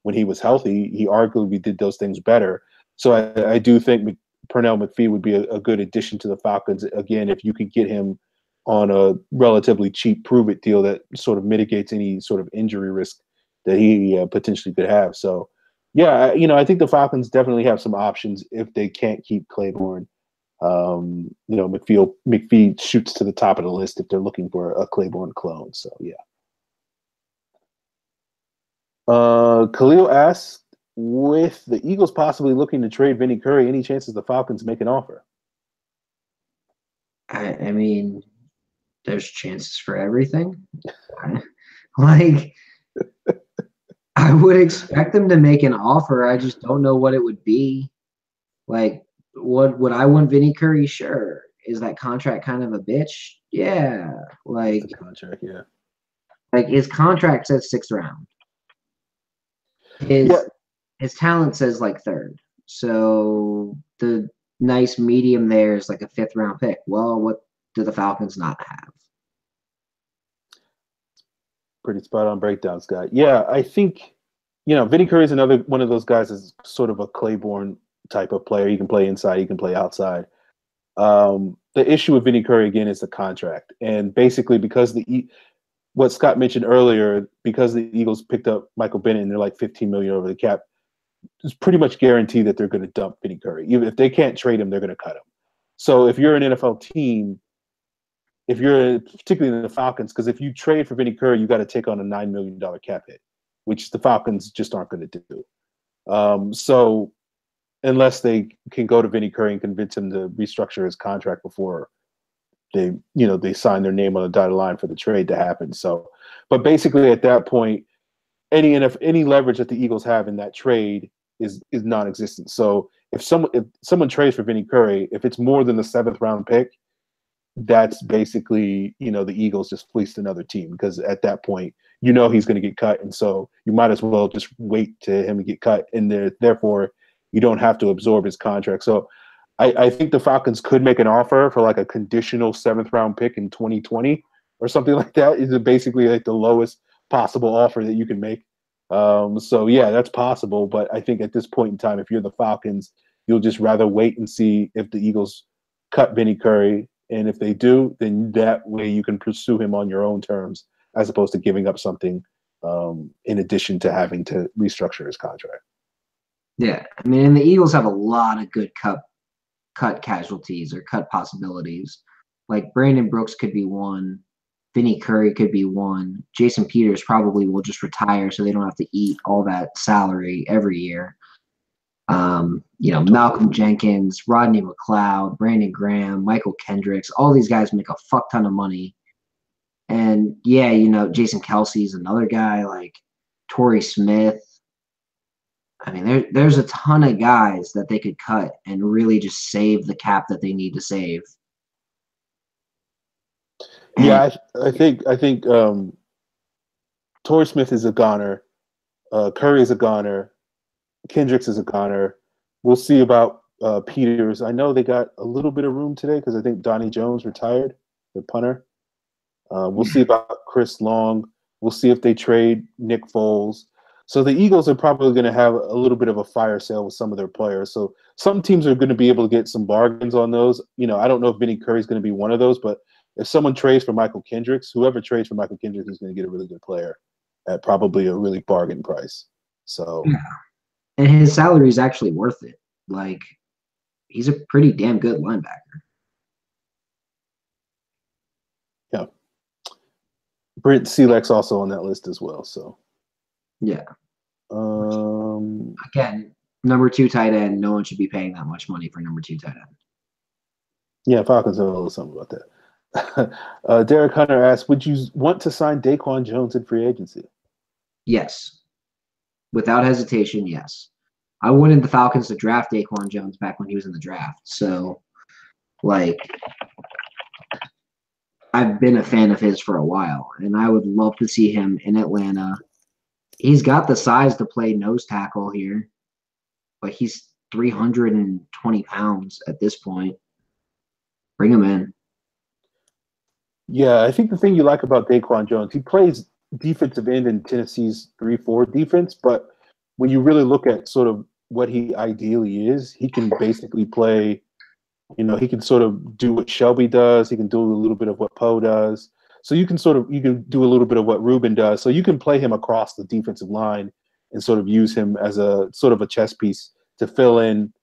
when he was healthy, he arguably did those things better. So I do think Pernell McPhee would be a good addition to the Falcons. Again, if you could get him on a relatively cheap prove-it deal that sort of mitigates any sort of injury risk that he potentially could have. So, yeah, I think the Falcons definitely have some options if they can't keep Claiborne. McPhee shoots to the top of the list if they're looking for a Claiborne clone. So, yeah. Khalil asks, with the Eagles possibly looking to trade Vinny Curry, any chances the Falcons make an offer? There's chances for everything. I would expect them to make an offer. I just don't know what it would be. What would I want Vinny Curry? Sure. Is that contract kind of a bitch? Yeah. The contract, yeah. His contract says 6th round. His his talent says like third. So the nice medium there is like a 5th round pick. Well, what do the Falcons not have? Pretty spot on breakdown, Scott. Yeah, I think, Vinny Curry is another one of those guys that's sort of a Claiborne type of player. You can play inside, you can play outside. The issue with Vinny Curry again is the contract, and basically because what Scott mentioned earlier, because the Eagles picked up Michael Bennett and they're like $15 million over the cap, it's pretty much guaranteed that they're going to dump Vinny Curry. Even if they can't trade him, they're going to cut him. So if you're an NFL team, if you're particularly in the Falcons, because if you trade for Vinny Curry, you got to take on a $9 million cap hit, which the Falcons just aren't going to do. So unless they can go to Vinny Curry and convince him to restructure his contract before they sign their name on the dotted line for the trade to happen. So, but basically at that point, any leverage that the Eagles have in that trade is non-existent. So if someone trades for Vinny Curry, if it's more than the 7th round pick, that's basically, the Eagles just fleeced another team, because at that point, he's going to get cut. And so you might as well just wait to him to get cut. And therefore, you don't have to absorb his contract. So I think the Falcons could make an offer for like a conditional 7th round pick in 2020 or something like that. Is basically like the lowest possible offer that you can make. So yeah, that's possible. But I think at this point in time, if you're the Falcons, you'll just rather wait and see if the Eagles cut Vinny Curry. And if they do, then that way you can pursue him on your own terms, as opposed to giving up something in addition to having to restructure his contract. Yeah, I mean, and the Eagles have a lot of good cut casualties or cut possibilities. Like Brandon Brooks could be one. Vinny Curry could be one. Jason Peters probably will just retire so they don't have to eat all that salary every year. Malcolm Jenkins, Rodney McLeod, Brandon Graham, Michael Kendricks, all these guys make a fuck ton of money. And yeah, Jason Kelsey's another guy, like Torrey Smith. I mean, there's a ton of guys that they could cut and really just save the cap that they need to save. Yeah, I think Torrey Smith is a goner. Curry is a goner. Kendricks is a goner. We'll see about Peters. I know they got a little bit of room today because I think Donnie Jones retired, the punter. We'll see about Chris Long. We'll see if they trade Nick Foles. So the Eagles are probably going to have a little bit of a fire sale with some of their players. So some teams are going to be able to get some bargains on those. I don't know if Vinny Curry is going to be one of those, but if someone trades for Michael Kendricks, whoever trades for Michael Kendricks is going to get a really good player at probably a really bargain price. So. Yeah. And his salary is actually worth it. Like, he's a pretty damn good linebacker. Yeah. Brent Selek's also on that list as well. So. Yeah. Again, number 2 tight end. No one should be paying that much money for number 2 tight end. Yeah, Falcons know a little something about that. Derek Hunter asked, would you want to sign Daquan Jones in free agency? Yes. Without hesitation, yes. I wanted the Falcons to draft Daquan Jones back when he was in the draft. So, I've been a fan of his for a while, and I would love to see him in Atlanta. He's got the size to play nose tackle here, but he's 320 pounds at this point. Bring him in. Yeah, I think the thing you like about Daquan Jones, he plays defensive end in Tennessee's 3-4 defense, but when you really look at sort of what he ideally is, he can basically play, he can sort of do what Shelby does. He can do a little bit of what Poe does. So you can do a little bit of what Ruben does. So you can play him across the defensive line and sort of use him as a sort of a chess piece to fill in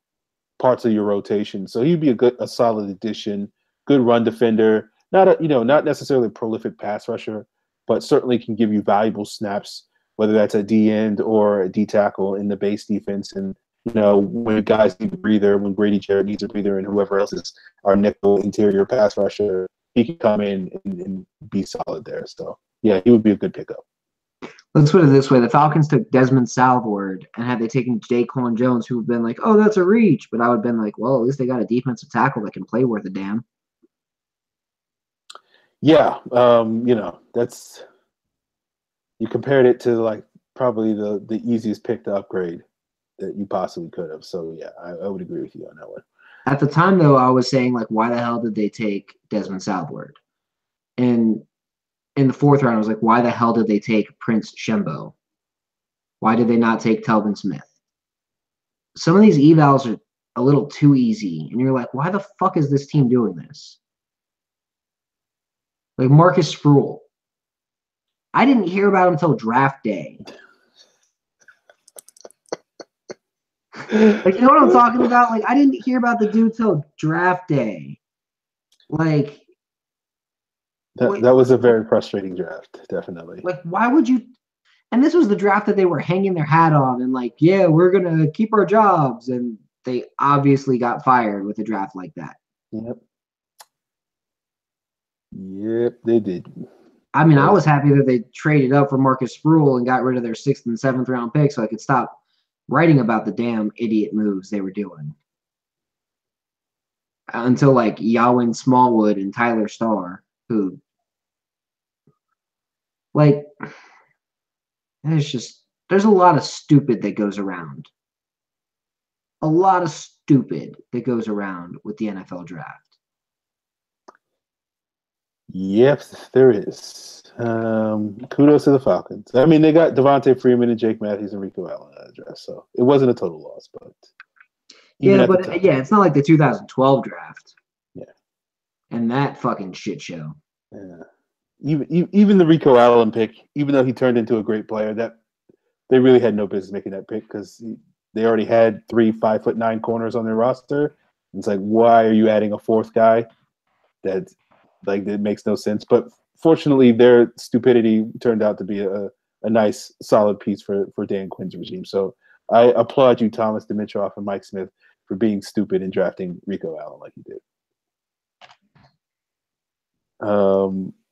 parts of your rotation. So he'd be a solid addition, good run defender, not necessarily a prolific pass rusher, but certainly can give you valuable snaps, whether that's at D end or at D tackle in the base defense. And, when guys need a breather, when Grady Jarrett needs a breather and whoever else is our nickel interior pass rusher, he can come in and be solid there. So, yeah, he would be a good pickup. Let's put it this way. The Falcons took Desmond Salvord, and had they taken Daquan Jones, who would have been like, oh, that's a reach. But I would have been like, well, at least they got a defensive tackle that can play worth a damn. Yeah, that's – you compared it to, probably the easiest pick to upgrade that you possibly could have. So yeah, I would agree with you on that one. At the time, though, I was saying, like, why the hell did they take Desmond Southward? And in the fourth round, I was like, why the hell did they take Prince Shembo? Why did they not take Telvin Smith? Some of these evals are a little too easy, and you're like, why the fuck is this team doing this? Like Marcus Sproul. I didn't hear about him until draft day. Like, you know what I'm talking about? Like, I didn't hear about the dude till draft day. Like, that was a very frustrating draft, definitely. Like, why would you? And this was the draft that they were hanging their hat on and like, yeah, we're gonna keep our jobs, and they obviously got fired with a draft like that. Yep, they did. I mean, I was happy that they traded up for Marcus Sproul and got rid of their 6th and 7th round picks so I could stop writing about the damn idiot moves they were doing. Until like Yawin Smallwood and Tyler Starr, who like there's a lot of stupid that goes around. A lot of stupid that goes around with the NFL draft. Yep, there is. Kudos to the Falcons. I mean, they got Devontae Freeman and Jake Matthews and Rico Allen out of the draft, so it wasn't a total loss. But it's not like the 2012 draft. Yeah, and that fucking shit show. Yeah, even the Rico Allen pick, even though he turned into a great player, that they really had no business making that pick because they already had 3 5'9" corners on their roster. It's like, why are you adding a 4th guy? That makes no sense. But fortunately, their stupidity turned out to be a nice, solid piece for Dan Quinn's regime. So I applaud you, Thomas Dimitroff and Mike Smith, for being stupid and drafting Rico Allen like you did.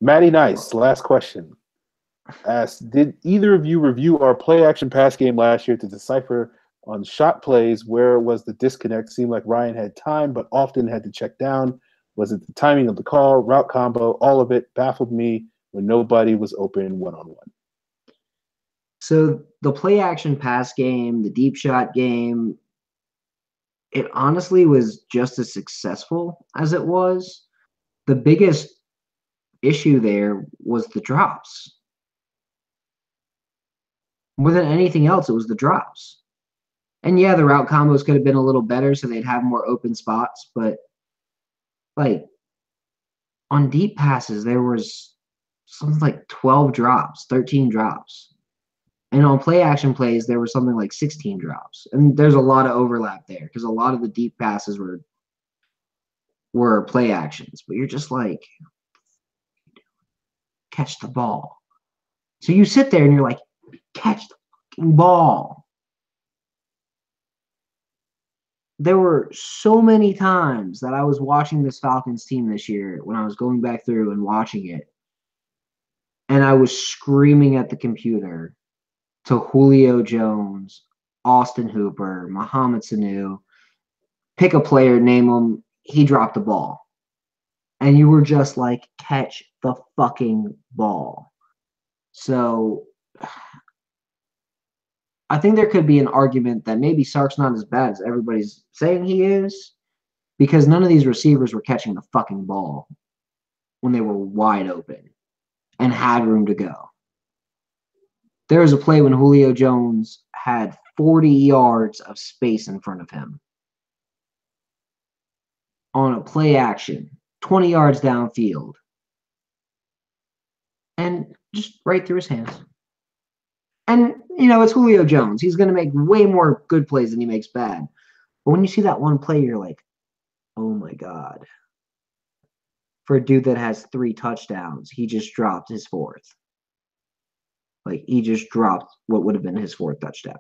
Matty Nice, last question. Asked, did either of you review our play action pass game last year to decipher on shot plays where was the disconnect? Seemed like Ryan had time, but often had to check down. Was it the timing of the call, route combo? All of it baffled me when nobody was open one-on-one. So the play action pass game, the deep shot game, it honestly was just as successful as it was. The biggest issue there was the drops. More than anything else, it was the drops. And yeah, the route combos could have been a little better so they'd have more open spots, but like on deep passes, there was something like 12 drops, 13 drops. And on play action plays, there was something like 16 drops. And there's a lot of overlap there because a lot of the deep passes were play actions. But you're just like, catch the ball. So you sit there and you're like, catch the fucking ball. There were so many times that I was watching this Falcons team this year when I was going back through and watching it, and I was screaming at the computer to Julio Jones, Austin Hooper, Mohamed Sanu, pick a player, name him, he dropped the ball. And you were just like, catch the fucking ball. So I think there could be an argument that maybe Sark's not as bad as everybody's saying he is, because none of these receivers were catching the fucking ball when they were wide open and had room to go. There was a play when Julio Jones had 40 yards of space in front of him on a play action, 20 yards downfield, and just right through his hands. And, it's Julio Jones. He's going to make way more good plays than he makes bad. But when you see that one play, you're like, oh, my God. For a dude that has 3 touchdowns, he just dropped his 4th. Like, he just dropped what would have been his 4th touchdown.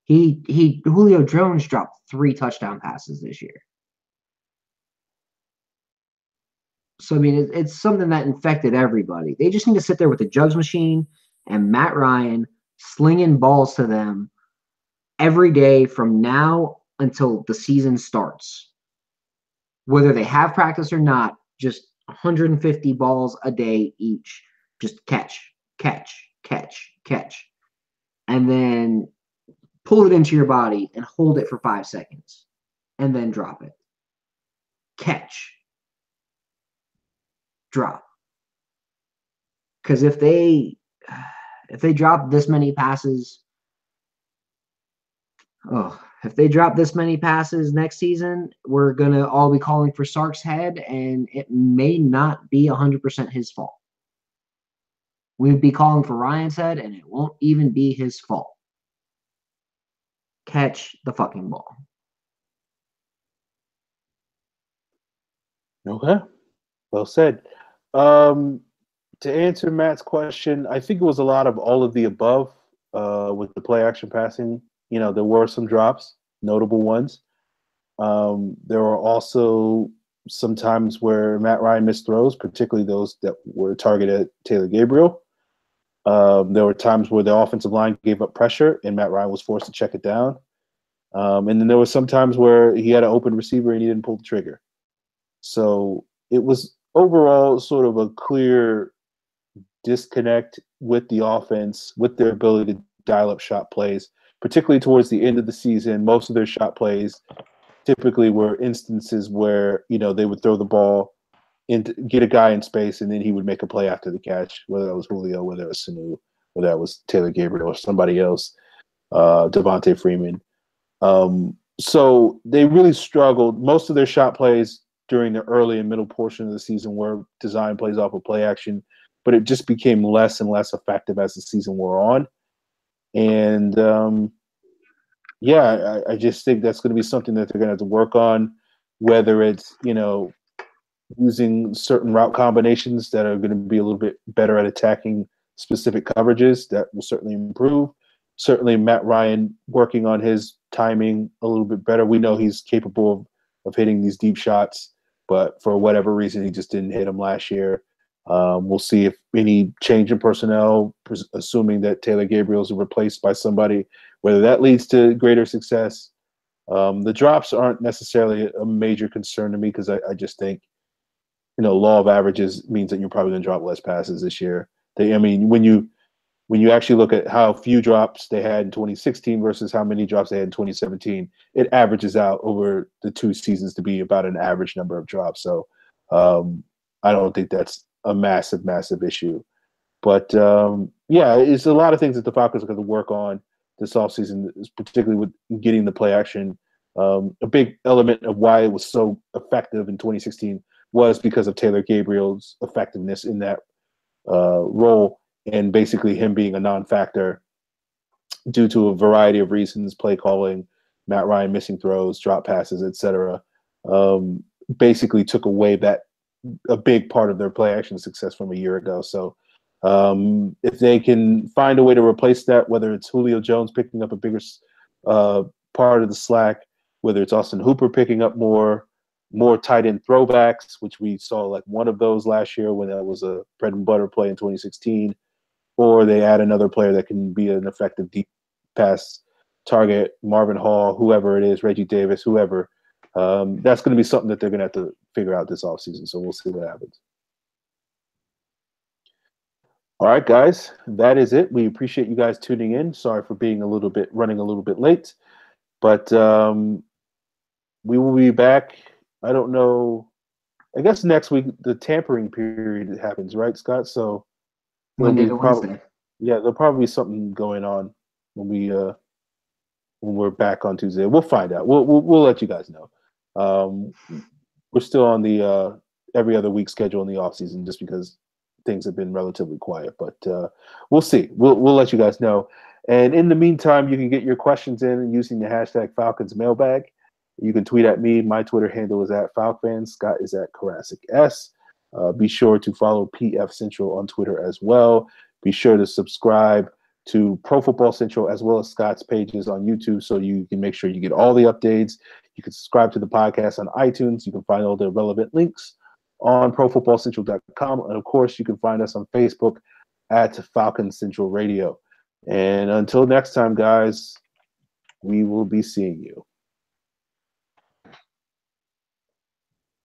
Julio Jones dropped 3 touchdown passes this year. So, I mean, it's something that infected everybody. They just need to sit there with the jugs machine and Matt Ryan slinging balls to them every day from now until the season starts. Whether they have practice or not, just 150 balls a day each. Just catch, catch, catch, catch. and then pull it into your body and hold it for 5 seconds and then drop it. Catch. Drop. Because if they drop this many passes, if they drop this many passes next season, we're going to all be calling for Sark's head, and it may not be 100% his fault. We'd be calling for Ryan's head, and it won't even be his fault. Catch the fucking ball. Okay. Well said. To answer Matt's question, I think it was a lot of all of the above with the play action passing. You know, there were some drops, notable ones. There were also some times where Matt Ryan missed throws, particularly those that were targeted at Taylor Gabriel. There were times where the offensive line gave up pressure and Matt Ryan was forced to check it down. And then there were some times where he had an open receiver and he didn't pull the trigger. So it was overall sort of a clear disconnect with the offense, with their ability to dial up shot plays, particularly towards the end of the season. Most of their shot plays typically were instances where, you know, they would throw the ball and get a guy in space, and then he would make a play after the catch, whether that was Julio, whether it was Sanu, whether that was Taylor Gabriel or somebody else, Devontae Freeman. So they really struggled. Most of their shot plays during the early and middle portion of the season were design plays off of play action, but it just became less and less effective as the season wore on. And I just think that's going to be something that they're going to have to work on, whether it's, you know, using certain route combinations that are going to be a little bit better at attacking specific coverages. That will certainly improve. Certainly Matt Ryan working on his timing a little bit better. We know he's capable of hitting these deep shots, but for whatever reason, he just didn't hit them last year. We'll see if any change in personnel, assuming that Taylor Gabriel is replaced by somebody, whether that leads to greater success. The drops aren't necessarily a major concern to me because I just think, you know, law of averages means that you're probably going to drop less passes this year. When you actually look at how few drops they had in 2016 versus how many drops they had in 2017, it averages out over the two seasons to be about an average number of drops. So I don't think that's a massive issue. But it's a lot of things that the Falcons are going to work on this offseason, particularly with getting the play action. A big element of why it was so effective in 2016 was because of Taylor Gabriel's effectiveness in that role, and basically him being a non-factor due to a variety of reasons, play calling, Matt Ryan missing throws, drop passes, etc. Basically took away a big part of their play action success from a year ago. So if they can find a way to replace that, whether it's Julio Jones picking up a bigger part of the slack, whether it's Austin Hooper picking up more tight end throwbacks, which we saw like one of those last year when that was a bread and butter play in 2016, or they add another player that can be an effective deep pass target, Marvin Hall, whoever it is, Reggie Davis, whoever. That's going to be something that they're going to have to figure out this offseason. So we'll see what happens. All right, guys, that is it. We appreciate you guys tuning in. Sorry for being running a little bit late, but we will be back. I don't know. I guess next week the tampering period happens, right, Scott? So Monday to Wednesday. There'll probably be something going on when we're back on Tuesday. We'll find out. We'll let you guys know. We're still on the every other week schedule in the off season just because things have been relatively quiet. But we'll see. We'll let you guys know. And in the meantime, you can get your questions in using the hashtag Falcons Mailbag. You can tweet at me. My Twitter handle is @FalcFans. Scott is @KarasicS. Be sure to follow PF Central on Twitter as well. Be sure to subscribe to Pro Football Central as well as Scott's pages on YouTube so you can make sure you get all the updates. You can subscribe to the podcast on iTunes. You can find all the relevant links on ProFootballCentral.com. And, of course, you can find us on Facebook at Falcons Central Radio. And until next time, guys, we will be seeing you.